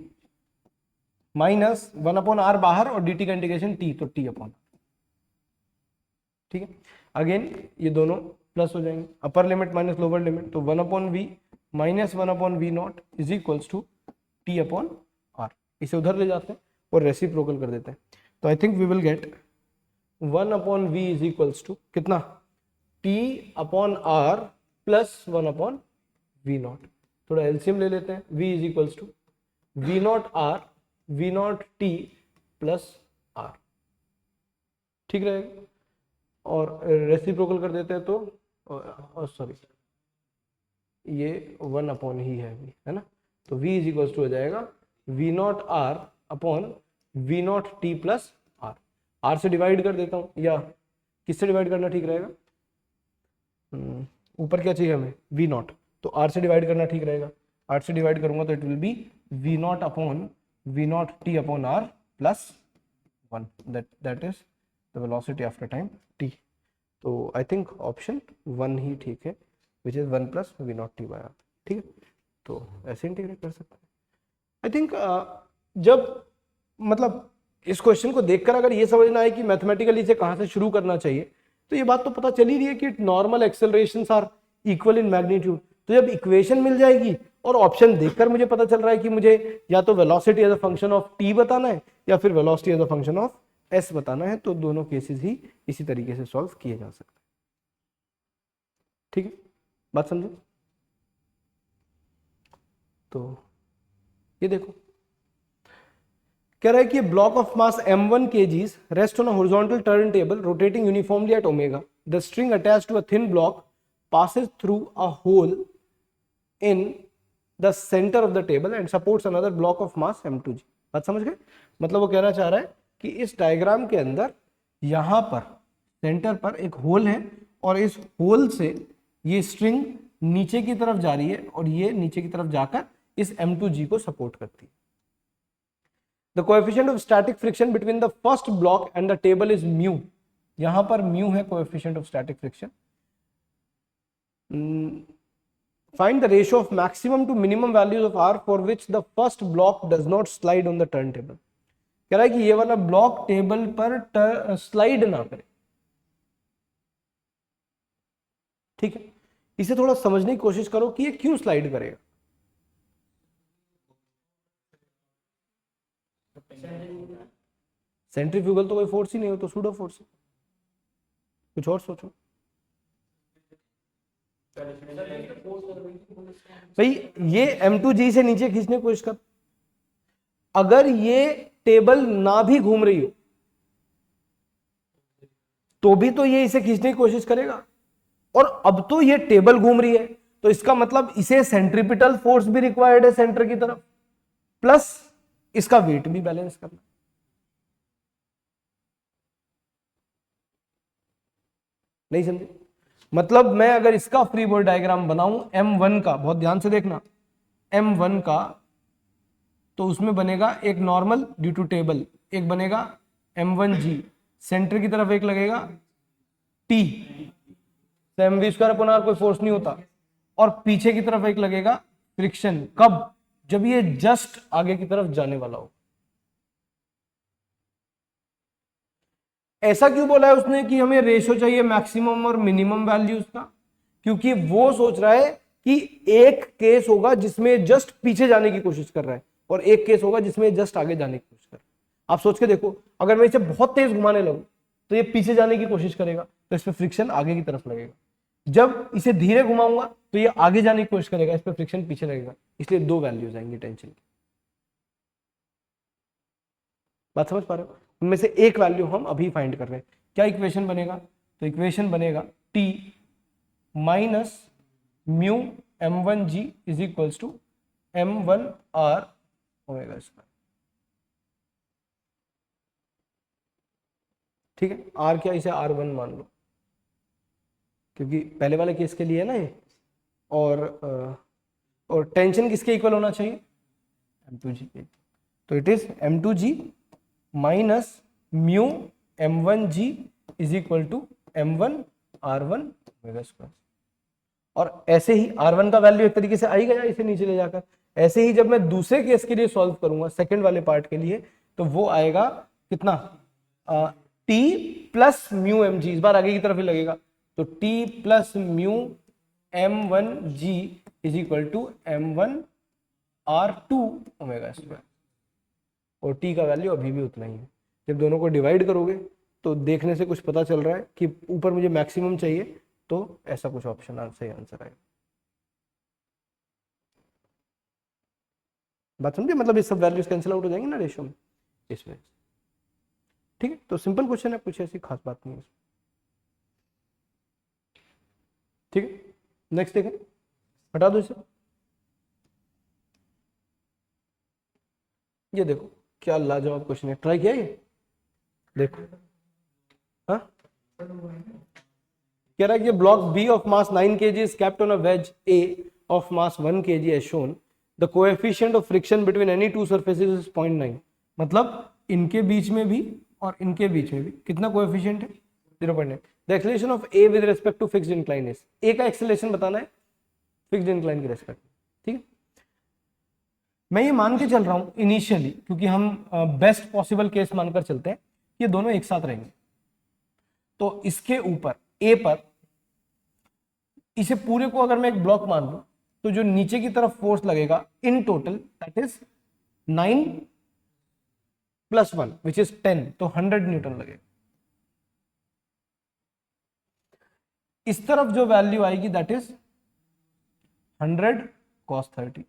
minus 1 upon r बाहर और dt का integration t, तो t अपॉन। ठीक है, अगेन ये दोनों प्लस हो जाएंगे, upper limit minus lower limit, तो 1 upon v minus 1 upon v nought is equals to t upon r। इसे उधर ले जाते हैं और रेसिप्रोकल कर देते हैं, तो I think we will get 1 upon v is equals to कितना? t upon r plus 1 upon v nought. थोड़ा एलसीएम ले लेते हैं, v is equals to v nought r v nought t plus r, ठीक रहेगा, और रेसिप्रोकल कर देते हैं तो सॉरी ये 1 अपॉन ही है ना, तो v इज इक्वल्स टू हो जाएगा v nought r upon v nought t plus r। r से डिवाइड कर देता हूं, या किससे डिवाइड करना ठीक रहेगा? ऊपर क्या चाहिए हमें? v नॉट, तो r से डिवाइड करना ठीक रहेगा। r से डिवाइड करूंगा तो it will be v nought upon v nought t upon r plus 1, that is the velocity after time t। तो आई थिंक ऑप्शन 1 ही ठीक है, which is 1 plus v nought t by r। ठीक है, तो ऐसे इंटीग्रेट कर सकते हैं। आई थिंक जब मतलब इस क्वेश्चन को देखकर अगर ये समझना है कि मैथमेटिकली इसे कहाँ से शुरू करना चाहिए, तो ये बात तो पता चल ही रही है कि normal accelerations are equal in magnitude. तो जब इक्वेशन मिल जाएगी और ऑप्शन देखकर मुझे पता चल रहा है कि मुझे या तो velocity as a function of t बताना है या फिर velocity as a function of s बताना है, तो दोनों केसेस ही इसी तरीके से सॉल्व किए जा सकते हैं। ठीक है, बात समझे? तो ये देखो कह रहा है कि block of mass m1 kgs rest on a horizontal turntable rotating uniformly at omega. The string attached to a thin block passes through a hole in the center of the table and supports another block of mass m2g. बात समझ गए? मतलब वो कहना चाह रहा है कि इस डायग्राम के अंदर यहां पर सेंटर पर एक होल है और इस होल से ये स्ट्रिंग नीचे की तरफ जा रही है और ये नीचे की तरफ जाकर इस m2g को सपोर्ट करती है. The coefficient of static friction between the first block and the table is mu. यहां पर mu है coefficient of static friction. Find the ratio of maximum to minimum values of R for which the first block does not slide on the turntable. कह रहा है कि ये वाला block table पर स्लाइड ना करे. ठीक है, इसे थोड़ा समझने की कोशिश करो कि ये क्यों स्लाइड करेगा. सेंट्रीफ्यूगल तो कोई फोर्स ही नहीं हो, तो सूडो फोर्स. कुछ और सोचो भाई. ये m2g से नीचे खींचने की कोशिश कर. अगर ये टेबल ना भी घूम रही हो तो भी तो ये इसे खींचने की कोशिश करेगा. और अब तो ये टेबल घूम रही है तो इसका मतलब इसे सेंट्रीपिटल फोर्स भी रिक्वायर्ड है सेंटर की तरफ, प्लस इसका वेट भी बैलेंस करना. नहीं समझे? मतलब मैं अगर इसका फ्री बॉडी डायग्राम बनाऊं m1 का, बहुत ध्यान से देखना, m1 का, तो उसमें बनेगा एक नॉर्मल ड्यू टू टेबल, एक बनेगा m1g, सेंटर की तरफ एक लगेगा t, mv square upon r, कोई फोर्स नहीं होता, और पीछे की तरफ एक लगेगा फ्रिक्शन. कब? जब ये जस्ट आगे की तरफ जाने वाला हो. ऐसा क्यों बोला है उसने कि हमें रेशो चाहिए मैक्सिमम और मिनिमम वैल्यूज का? क्योंकि वो सोच रहा है कि एक केस होगा जिसमें जस्ट पीछे जाने की कोशिश कर रहा है और एक केस होगा जिसमें जस्ट आगे जाने की कोशिश कर रहा है. आप सोच के देखो, अगर मैं इसे बहुत तेज घुमाने लगूं तो ये पीछे जाने की कोशिश करेगा, तो इस पर फ्रिक्शन आगे की तरफ लगेगा. जब इसे धीरे घुमाऊंगा तो ये आगे जाने की कोशिश करेगा, इस पर फ्रिक्शन पीछे लगेगा. इसलिए दो वैल्यूज आएंगी टेंशन की. बात समझ पा रहे हो? उनमें से एक वैल्यू हम अभी फाइंड कर रहे हैं. क्या इक्वेशन बनेगा? तो इक्वेशन बनेगा t minus mu m1g is equals to m1r omega square. ठीक है, r क्या, इसे r1 मान लो क्योंकि पहले वाले केस के लिए है ना ये. और टेंशन किसके इक्वल होना चाहिए? m2g के. तो it is m2g minus mu m1g is equal to m1 r1 omega square. और ऐसे ही r1 का वैल्यू एक तरीके से आई गया इसे नीचे ले जाकर. ऐसे ही जब मैं दूसरे केस के लिए सॉल्व करूंगा, सेकंड वाले पार्ट के लिए, तो वो आएगा कितना? t प्लस म्यू mg, इस बार आगे की तरफ ही लगेगा, तो t plus mu m1g is equal to m1 r2 omega square. और t का वैल्यू अभी भी उतना ही है. जब दोनों को डिवाइड करोगे तो देखने से कुछ पता चल रहा है कि ऊपर मुझे मैक्सिमम चाहिए, तो ऐसा कुछ ऑप्शन सही आंसर आएगा. बात समझे? मतलब ये सब वैल्यूज कैंसिल आउट हो जाएंगे ना रेशियो में इसमें. ठीक है, तो सिंपल क्वेश्चन है, कुछ ऐसी खास बात नहीं है. ठीक है, नेक्स्ट देखें. हटा दो इसे. ये देखो क्या लाजवाब क्वेश्चन है. ट्राई किया ये? देखो, हाँ कह रहा है कि block B of mass 9 kg is kept on a wedge A of mass 1 kg as shown. The coefficient of friction between any two surfaces is 0.9. मतलब इनके बीच में भी और इनके बीच में भी कितना कोएफिशिएंट है? 0.9. The acceleration of A with respect to fixed incline is. A का एक्सेलरेशन बताना है फिक्स्ड इंक्लाइन के रेस्पेक्ट. ठीक है, मैं ये मान के चल रहा हूं इनिशियली, क्योंकि हम बेस्ट पॉसिबल केस मानकर चलते हैं, ये दोनों एक साथ रहेंगे. तो इसके ऊपर ए पर इसे पूरे को अगर मैं एक ब्लॉक मान लूं तो जो नीचे की तरफ फोर्स लगेगा in total that is 9 plus 1 which is 10, तो 100 न्यूटन लगेगा. इस तरफ जो वैल्यू आएगी दैट इज 100 cos 30।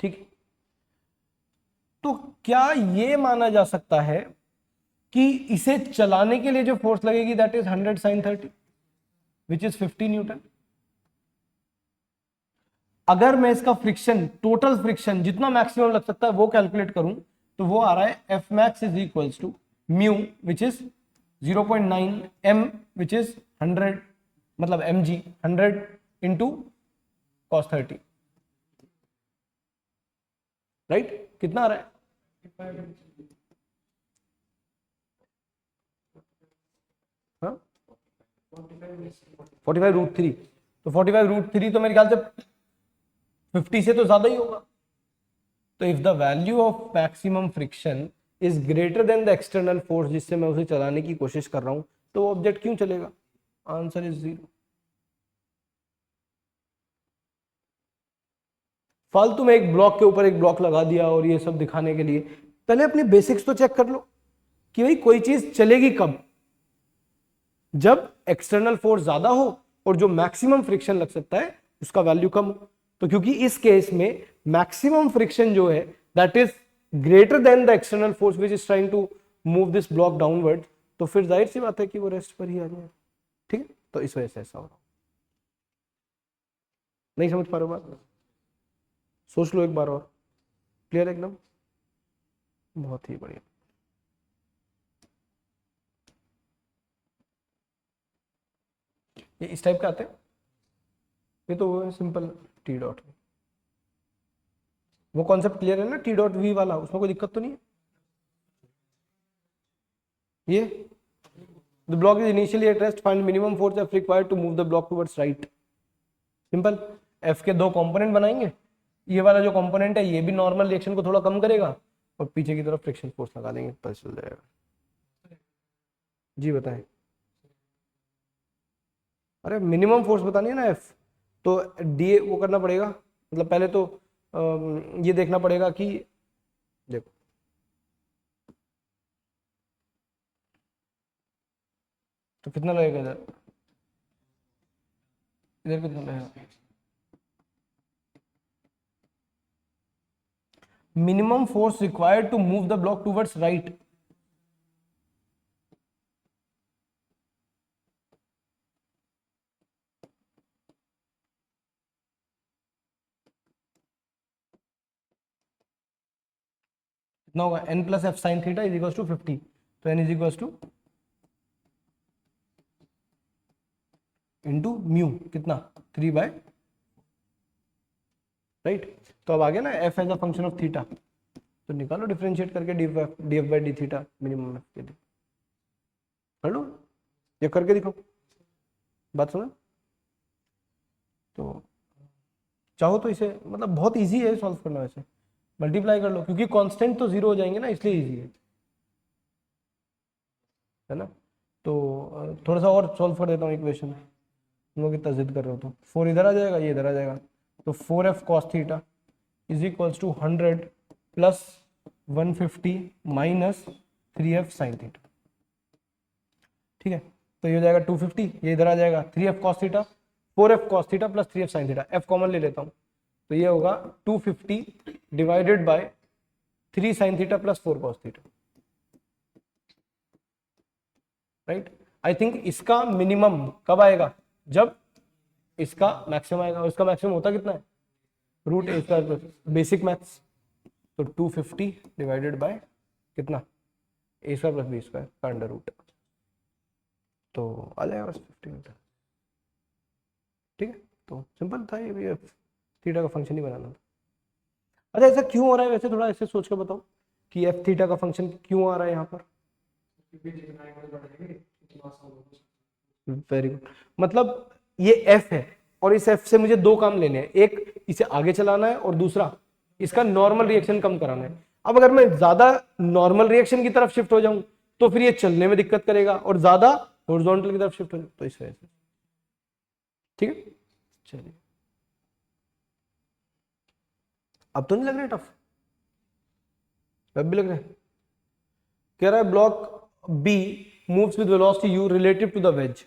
ठीक है, तो क्या ये माना जा सकता है कि इसे चलाने के लिए जो फोर्स लगेगी that is 100 sin 30 which is 50 Newton. अगर मैं इसका फ्रिक्शन, टोटल फ्रिक्शन जितना मैक्सिमम लग सकता है वो कैलकुलेट करूं तो वो आ रहा है F max is equals to mu which is 0.9 m which is 100, मतलब mg 100 इंटू cos 30, राइट? कितना आ रहा है? 45√3। तो 45√3 तो मेरे ख्याल से 50 से तो ज्यादा ही होगा। तो if the value of maximum friction is greater than the external force जिससे मैं उसे चलाने की कोशिश कर रहा हूं, तो ऑब्जेक्ट क्यों चलेगा? Answer is 0। फालतू में एक ब्लॉक के ऊपर एक ब्लॉक लगा दिया और ये सब दिखाने के लिए, पहले अपनी बेसिक्स तो चेक कर लो कि भाई कोई चीज चलेगी कब? जब एक्सटर्नल फोर्स ज्यादा हो और जो मैक्सिमम फ्रिक्शन लग सकता है उसका वैल्यू कम हो। तो क्योंकि इस केस में मैक्सिमम फ्रिक्शन जो है that is greater than the external force which is trying to move this block downward, तो फिर जाहिर सी बात है कि वो रेस्ट पर ही आ जाए। ठीक है, तो इस वजह से ऐसा हो रहा। नहीं समझ पा रहे हो बात? सोच लो एक बार और। क्लियर एकदम? बहुत ही बढ़िया। ये इस टाइप के आते हैं, ये तो वो है सिंपल टी डॉट। वो कॉन्सेप्ट क्लियर है ना टी डॉट वी वाला? उसमें कोई दिक्कत तो नहीं है? ये the block is initially at rest, find minimum force F required to move the block towards right. Simple, F के दो कंपोनेंट बनाएंगे, ये वाला जो कंपोनेंट है ये भी नॉर्मल रिएक्शन को थोड़ा कम करेगा और पीछे की तरफ फ्रिक्शन फोर्स लगा देंगे, पता चल जाएगा। जी बताएं। अरे मिनिमम फोर्स बतानी है ना एफ, तो डी वो करना पड़ेगा, मतलब पहले तो ये देखना पड़ेगा कि देखो तो कितना लगेगा इधर, इधर कितना लगेगा? Minimum force required to move the block towards right. कितना होगा? n plus F sine theta is equal to 50, तो n इज इक्वल टू इंटू म्यू कितना 3/, राइट? तो अब आ गया ना f as a function of theta, तो निकालो डिफरेंशिएट करके D F by D theta minimum F के लिए। कर लो ये करके दिखाओ, बात समझ? तो चाहो तो इसे, मतलब बहुत इजी है सॉल्व करना, वैसे मल्टीप्लाई कर लो क्योंकि कांस्टेंट तो जीरो हो जाएंगे ना, इसलिए इजी है ना? तो थोड़ा सा और सॉल्व कर देता हूँ इक्वेशन, तुम लोग इतना जिद कर रहे हो तो 4 इधर आ जाएगा, ये इधर आ जाएगा, तो 4f cos theta is equals to 100 plus 150 minus 3f sin theta. ठीक है, तो ये हो जाएगा 250, ये इधर आ जाएगा 3f cos theta, 4f cos theta plus 3f sin theta, f common ले लेता हूँ तो ये होगा 250 divided by 3 sin theta plus 4 cos theta, right? I think इसका मिनिमम कब आएगा? जब इसका मैक्सिमम आएगा, और इसका मैक्सिमम होता कितना है? रूट ए स्क्वायर प्लस बेसिक मैथ्स, तो 250 डिवाइडेड बाय कितना? ए स्क्वायर प्लस बी स्क्वायर का अंडर रूट, तो आ जाएगा बस 50 मीटर। ठीक है, तो सिंपल था ये भी, थीटा का फंक्शन ही बनाना था। अच्छा ऐसा क्यों हो रहा है वैसे, थोड़ा ऐसे सोच कर बताओ कि एफ थीटा का फंक्शन क्यों आ रहा है यहाँ पर? वेरी गुड, मतलब ये एफ है और इस एफ से मुझे दो काम लेने हैं, एक इसे आगे चलाना है और दूसरा इसका नॉर्मल रिएक्शन कम कराना है। अब अगर मैं ज्यादा नॉर्मल रिएक्शन की तरफ शिफ्ट हो जाऊं तो फिर ये चलने में दिक्कत करेगा, और ज्यादा हॉरिजॉन्टल की तरफ शिफ्ट हो जाऊं तो इस वजह से। ठीक है, चलिए अब तो नहीं लग रहा टफ, अब भी लग रहा है। कह रहा है block B moves with velocity u relative to the wedge,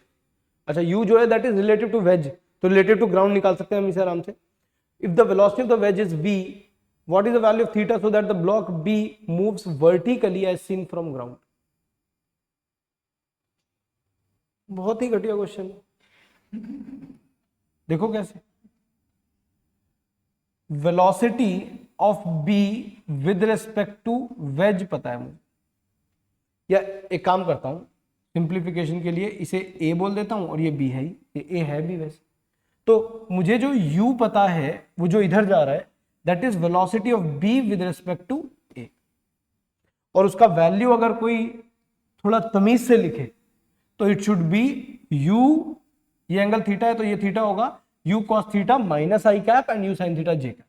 अच्छा u जो है that is relative to wedge, तो रिलेटिव टू ग्राउंड निकाल सकते हैं हम इसे आराम से. If the velocity of the wedge is v, what is the value of theta so that the block B moves vertically as seen from ground? बहुत ही घटिया क्वेश्चन. देखो कैसे, velocity of B with respect to wedge पता है मुझे, या एक काम करता हूं सिंप्लीफिकेशन के लिए इसे A बोल देता हूं और ये B है ही, ये A है भी वैसे. तो मुझे जो U पता है वो जो इधर जा रहा है that is velocity of B with respect to A, और उसका वैल्यू अगर कोई थोड़ा तमीज से लिखे तो इट शुड बी U, ये एंगल थीटा है तो ये थीटा होगा U cos theta minus I cap and U sin theta J cap.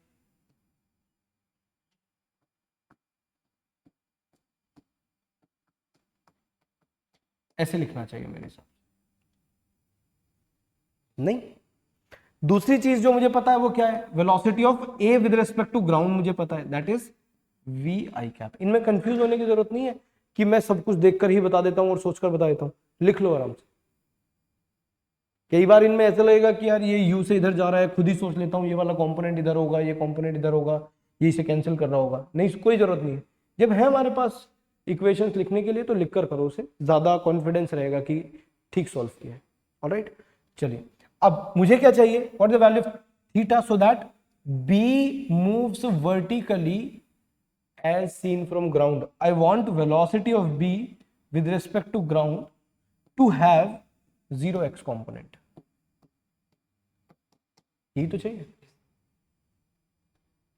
ऐसे लिखना चाहिए मेरे हिसाब से. नहीं, दूसरी चीज जो मुझे पता है वो क्या है, velocity of A with respect to ground मुझे पता है that is V I cap. इनमें कंफ्यूज होने की जरूरत नहीं है कि मैं सब कुछ देखकर ही बता देता हूं और सोचकर बता देता हूं, लिख लो आराम से. कई बार इनमें ऐसा लगेगा कि यार ये यू से इधर जा रहा है, खुद ही सोच लेता हूं ये वाला कंपोनेंट इधर होगा, ये कंपोनेंट इधर होगा, ये इसे कैंसिल कर रहा होगा. नहीं, कोई जरूरत नहीं है. जब है हमारे पास इक्वेशंस लिखने के लिए तो लिखकर करो, उसे ज्यादा कॉन्फिडेंस रहेगा कि ठीक सॉल्व किया है. ऑलराइट, चलिए अब मुझे क्या चाहिए, what is the value of theta so that B moves vertically as seen from ground. I want velocity of B with respect to ground to have 0x component. यही तो चाहिए,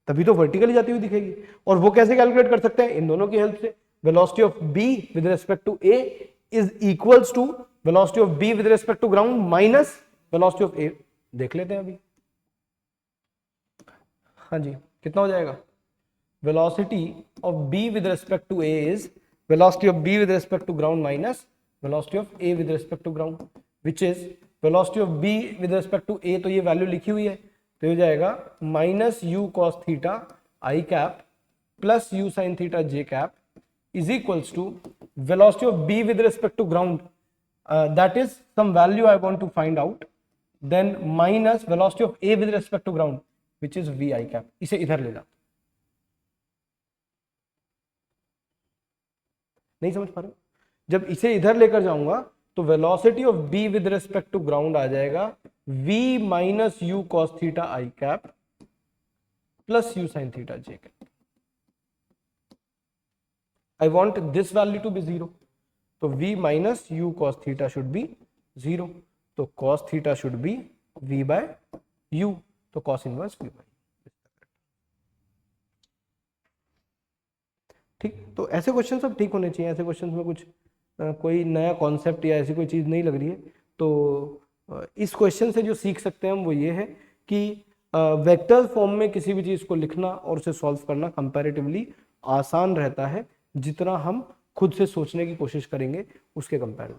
तभी तो वर्टिकली जाती हुई दिखेगी. और वो कैसे कैलकुलेट कर सकते हैं, इन दोनों की हेल्प से. Velocity of b with respect to a is equals to velocity of b with respect to ground minus velocity of a. देख लेते हैं अभी. हाँ जी, कितना हो जाएगा, velocity of b with respect to a is velocity of b with respect to ground minus velocity of a with respect to ground, which is velocity of b with respect to a, तो ये value लिखी हुई है, तो ये हो जाएगा minus u cos theta i cap plus u sine theta j cap is equals to velocity of b with respect to ground, that is some value I want to find out, then minus velocity of a with respect to ground which is v I cap. इसे इधर ले जाओ. नहीं समझ पा रहे हो, जब इसे इधर लेकर जाऊंगा तो velocity of b with respect to ground आ जाएगा v minus u cos theta i cap plus u sine theta j cap. I want this value to be 0, तो v minus u cos theta should be 0, तो cos theta should be v by u, तो cos inverse v by u. ठीक, तो ऐसे question सब ठीक होने चाहिए. ऐसे क्वेश्चन में कुछ कोई नया कॉन्सेप्ट या ऐसी कोई चीज नहीं लग रही है. तो इस क्वेश्चन से जो सीख सकते हैं हम वो ये है कि वेक्टर फॉर्म में किसी भी चीज को लिखना और उसे सॉल्व करना कंपैरेटिवली आसान रहता है जितना हम खुद से सोचने की कोशिश करेंगे उसके कंपेयर में.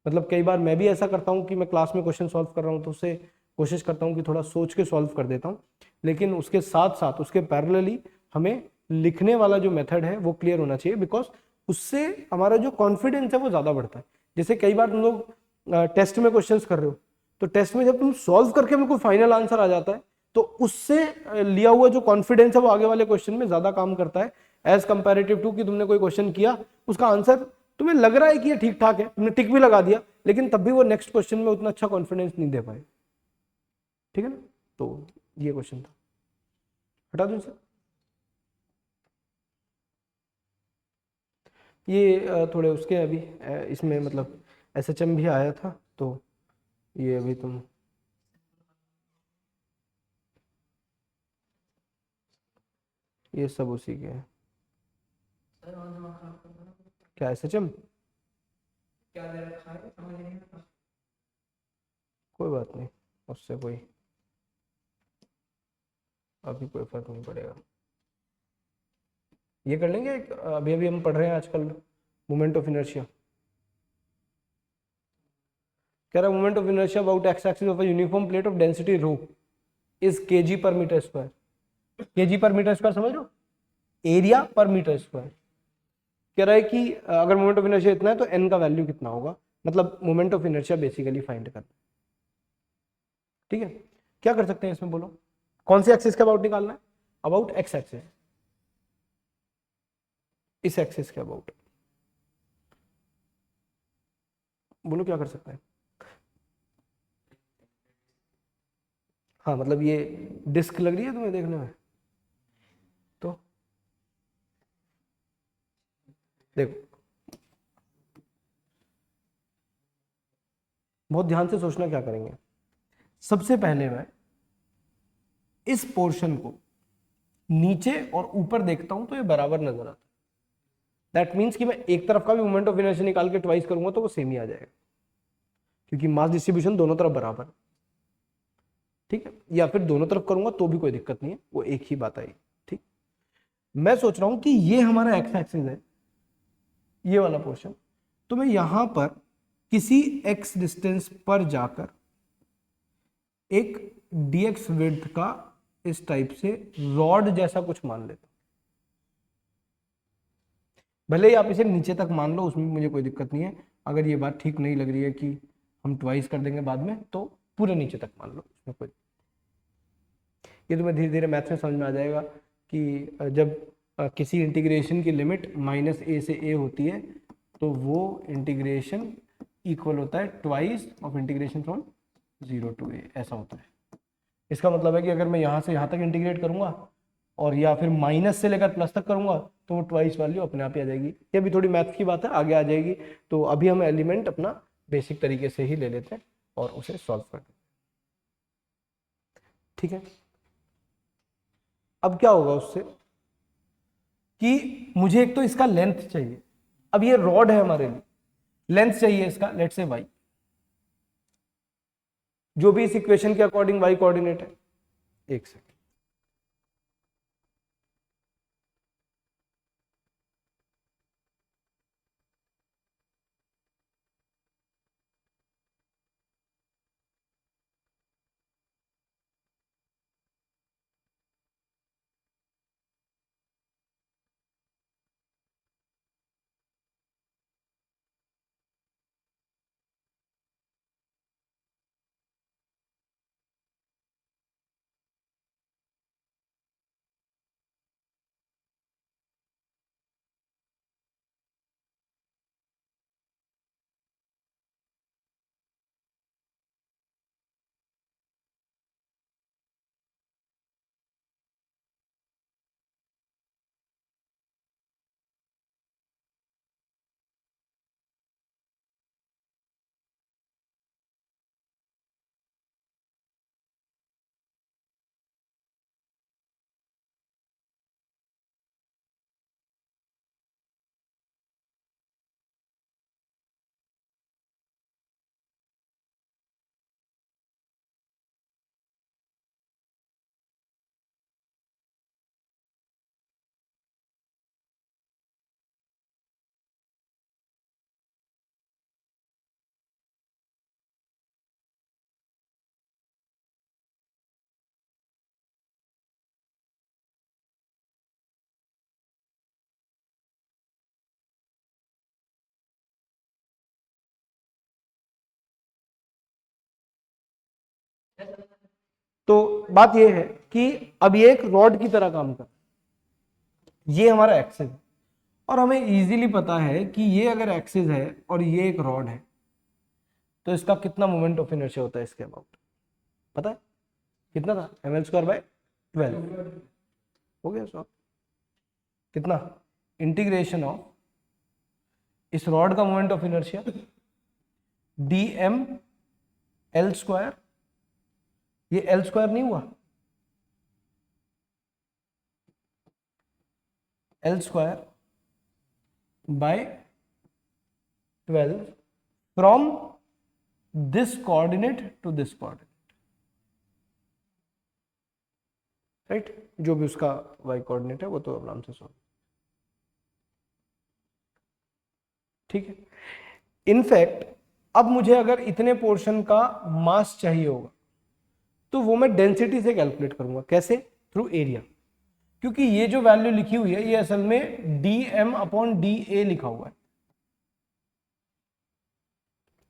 मतलब कई बार मैं भी ऐसा करता हूं कि मैं क्लास में क्वेश्चन सॉल्व कर रहा हूं तो उसे कोशिश करता हूं कि थोड़ा सोच के सॉल्व कर देता हूं, लेकिन उसके साथ साथ उसके पैरेलली हमें लिखने वाला जो मेथड है वो क्लियर होना चाहिए, बिकॉज उससे हमारा जो कॉन्फिडेंस है वो ज़्यादा बढ़ता है. जैसे कई बार तुम लोग टेस्ट में क्वेश्चन कर रहे हो तो टेस्ट में जब तुम सॉल्व करके बिल्कुल फाइनल आंसर आ जाता है तो उससे लिया हुआ जो कॉन्फिडेंस है वो आगे वाले क्वेश्चन में ज़्यादा काम करता है एज कंपैरेटिव टू कि तुमने कोई क्वेश्चन किया, उसका आंसर तुम्हें लग रहा है कि ये ठीक ठाक है, तुमने टिक भी लगा दिया, लेकिन तब भी वो नेक्स्ट क्वेश्चन में उतना अच्छा कॉन्फिडेंस नहीं दे पाए. ठीक है ना, तो ये क्वेश्चन था, हटा दूं सर. ये थोड़े उसके अभी इसमें मतलब SHM भी आया था, तो ये अभी तुम ये सब उसी के हैं. क्या SHM? क्या दे रखा है समझ नहीं आता. कोई बात नहीं, उससे कोई अभी कोई फर्क नहीं पड़ेगा. ये कर लेंगे. अभी अभी हम पढ़ रहे हैं आजकल मोमेंट ऑफ इनर्शिया. कह रहा है moment of inertia about x axis of a uniform plate of density rho is kg पर मीटर स्क्वायर. kg पर मीटर स्क्वायर समझ लो, एरिया पर मीटर स्क्वायर. कह रहा है कि अगर मोमेंट ऑफ इनर्शिया इतना है तो n का वैल्यू कितना होगा. मतलब moment of inertia basically find करना। ठीक है, क्या कर सकते हैं इसमें बोलो, कौन सी एक्सिस के अबाउट निकालना है? अबाउट एक्स एक्सिस, इस एक्सिस के अबाउट। बोलो क्या कर सकते हैं? हाँ मतलब ये डिस्क लग रही है तुम्हें देखने में, तो देखो बहुत ध्यान से सोचना क्या करेंगे। सबसे पहले मैं इस पोर्शन को नीचे और ऊपर देखता हूं तो ये बराबर नजर आता है। दैट मीन्स कि मैं एक तरफ का भी मोमेंट ऑफ इनर्शिया निकाल के ट्वाइस करूंगा तो वो सेम ही आ जाएगा, क्योंकि मास डिस्ट्रीब्यूशन दोनों तरफ बराबर। ठीक है, या फिर दोनों तरफ करूंगा तो भी कोई दिक्कत नहीं है, वो एक ही बात आई। ठीक, मैं सोच रहा हूं कि ये हमारा एक्स एक्सिस है, ये वाला पोर्शन, तो मैं यहां पर किसी एक्स डिस्टेंस पर जाकर एक dx विड्थ का इस टाइप से रॉड जैसा कुछ मान लेता हूं। भले ही आप इसे नीचे तक मान लो, उसमें मुझे कोई दिक्कत नहीं है। अगर ये बात ठीक नहीं लग रही है कि हम ट्वाइस कर देंगे बाद में, तो पूरे नीचे तक मान लो, उसमें कोई, ये तुम्हें धीरे धीरे मैथ्स में समझ में आ जाएगा कि जब किसी इंटीग्रेशन की लिमिट -a से a होती है तो वो इंटीग्रेशन इक्वल होता है twice of integration from 0 to a, ऐसा होता है। इसका मतलब है कि अगर मैं यहाँ से यहाँ तक इंटीग्रेट करूंगा और या फिर माइनस से लेकर प्लस तक करूंगा तो वो ट्वाइस वैल्यू अपने आप ही आ जाएगी। ये भी थोड़ी मैथ्स की बात है, आगे आ जाएगी। तो अभी हम एलिमेंट अपना बेसिक तरीके से ही ले लेते हैं और उसे सॉल्व करते हैं। ठीक है, अब क्या होगा उससे कि मुझे एक तो इसका लेंथ चाहिए। अब ये रॉड है हमारे लिए, लेंथ चाहिए इसका, लेट्स से y, जो भी इस इक्वेशन के अकॉर्डिंग y कोऑर्डिनेट है। एक सेकंड, तो बात यह है कि अब ये एक रॉड की तरह काम कर, ये हमारा एक्सिस है और हमें इजीली पता है कि ये अगर एक्सिस है और ये एक रॉड है तो इसका कितना मोमेंट ऑफ इनर्शिया होता है इसके अबाउट, पता है कितना था? ml²/12 हो गया सॉल्व। कितना? इंटीग्रेशन ऑफ इस रॉड का मोमेंट ऑफ इनर्शिया dm(L²), ये L² नहीं हुआ, L²/12 from this coordinate to this coordinate, right? जो भी उसका y कोऑर्डिनेट है वो तो आराम से सॉल्व। ठीक है, इनफैक्ट अब मुझे अगर इतने पोर्शन का मास चाहिए होगा तो वो मैं डेंसिटी से कैलकुलेट करूंगा। कैसे? थ्रू एरिया, क्योंकि ये जो वैल्यू लिखी हुई है ये असल में dm/da लिखा हुआ है।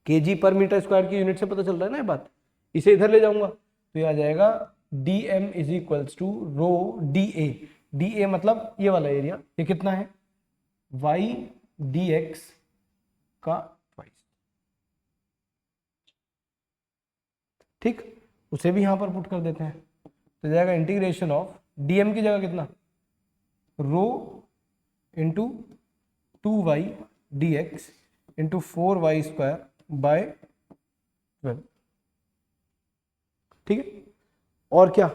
केजी पर मीटर स्क्वायर की यूनिट से पता चल रहा है ना ये बात। इसे इधर ले जाऊंगा तो ये आ जाएगा dm is equals to rho da मतलब ये वाला एरिया, ये कितना है y dx का ट्वाइस। ठीक, उसे भी यहां पर पुट कर देते हैं तो जाएगा इंटीग्रेशन ऑफ dm की जगह कितना rho into 2y dx into 4y square by 12। ठीक है, और क्या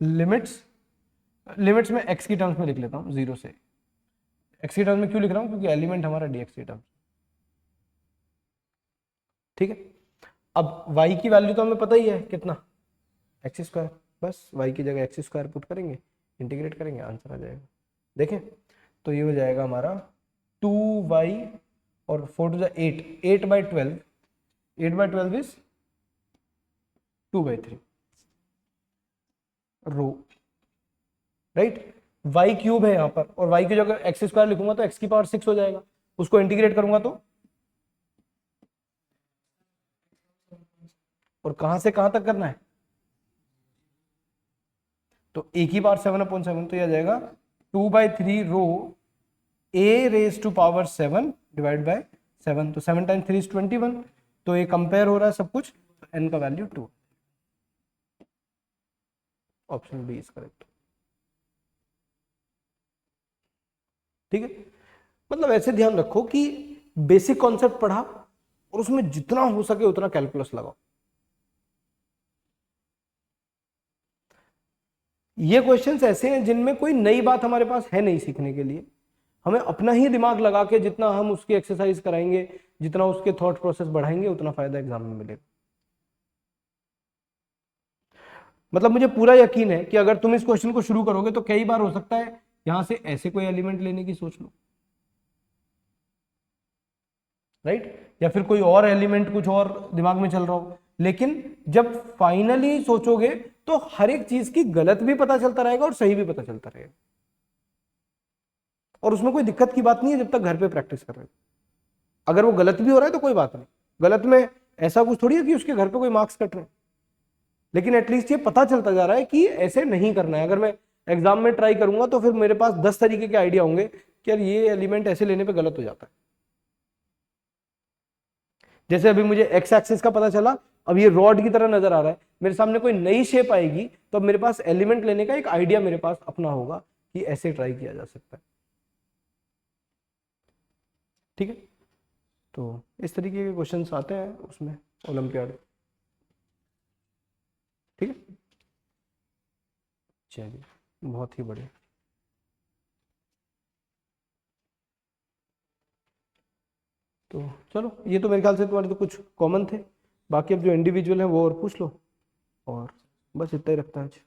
लिमिट्स में x की टर्म्स में लिख लेता हूं 0 से। x की टर्म्स में क्यों लिख रहा हूं, क्योंकि एलिमेंट हमारा dx की टर्म्स। ठीक है, अब y की वैल्यू तो हमें पता ही है कितना एक्स स्क्वायर, बस y की जगह एक्स स्क्वायर पुट करेंगे, इंटीग्रेट करेंगे, आंसर आ जाएगा। देखें तो ये हो जाएगा हमारा 2y और 4 टू 8, 8/12, 8/12 इज 2/3 रो, राइट। y क्यूब है यहां पर और y की जगह एक्स स्क्वायर लिखूंगा तो x की पावर 6 हो जाएगा, उसको इंटीग्रेट करूंगा तो, और कहां से कहां तक करना है तो a की पावर 7/7 तो यह आ जाएगा 2/3 rho a raise to power 7 divide by 7, तो 7 टाइम्स 3 इज 21, तो ये कंपेयर हो रहा है सब कुछ, तो n का value 2, option B is correct. ठीक है, मतलब ऐसे ध्यान रखो कि बेसिक कॉन्सेप्ट पढ़ा और उसमें जितना हो सके उतना कैलकुलस लगाओ। ये क्वेश्चंस ऐसे हैं जिनमें कोई नई बात हमारे पास है नहीं सीखने के लिए, हमें अपना ही दिमाग लगा के जितना हम उसकी एक्सरसाइज कराएंगे, जितना उसके थॉट प्रोसेस बढ़ाएंगे, उतना फायदा एग्जाम में मिलेगा। मतलब मुझे पूरा यकीन है कि अगर तुम इस क्वेश्चन को शुरू करोगे तो कई बार हो सकता है यहां से ऐसे कोई एलिमेंट लेने की सोच लो, राइट, या फिर कोई और एलिमेंट कुछ और दिमाग में चल रहा हो, लेकिन जब फाइनली सोचोगे तो हर एक चीज की गलत भी पता चलता रहेगा और सही भी पता चलता रहेगा, और उसमें कोई दिक्कत की बात नहीं है जब तक घर पे प्रैक्टिस कर रहे हो। अगर वो गलत भी हो रहा है तो कोई बात नहीं, गलत में ऐसा कुछ थोड़ी है कि उसके घर पे कोई मार्क्स कट रहे हैं, लेकिन एटलीस्ट ये पता चलता जा रहा है कि ऐसे नहीं करना है। अगर मैं एग्जाम में ट्राई करूंगा तो फिर मेरे पास 10 तरीके के आइडिया होंगे कि यार ये एलिमेंट ऐसे लेने पे गलत हो जाता है। जैसे अभी मुझे एक्स एक्सिस का पता चला, अब ये रॉड की तरह नजर आ रहा है, मेरे सामने कोई नई शेप आएगी तो अब मेरे पास एलिमेंट लेने का एक आइडिया मेरे पास अपना होगा कि ऐसे ट्राई किया जा सकता है। ठीक है, तो इस तरीके के क्वेश्चंस आते हैं उसमें ओलंपियाड। ठीक है, चलिए बहुत ही बढ़िया। तो चलो, ये तो मेरे ख्याल से तुम्हारे तो कुछ कॉमन थे, बाकी अब जो इंडिविजुअल है वो और पूछ लो, और बस इतना ही रखता है आज।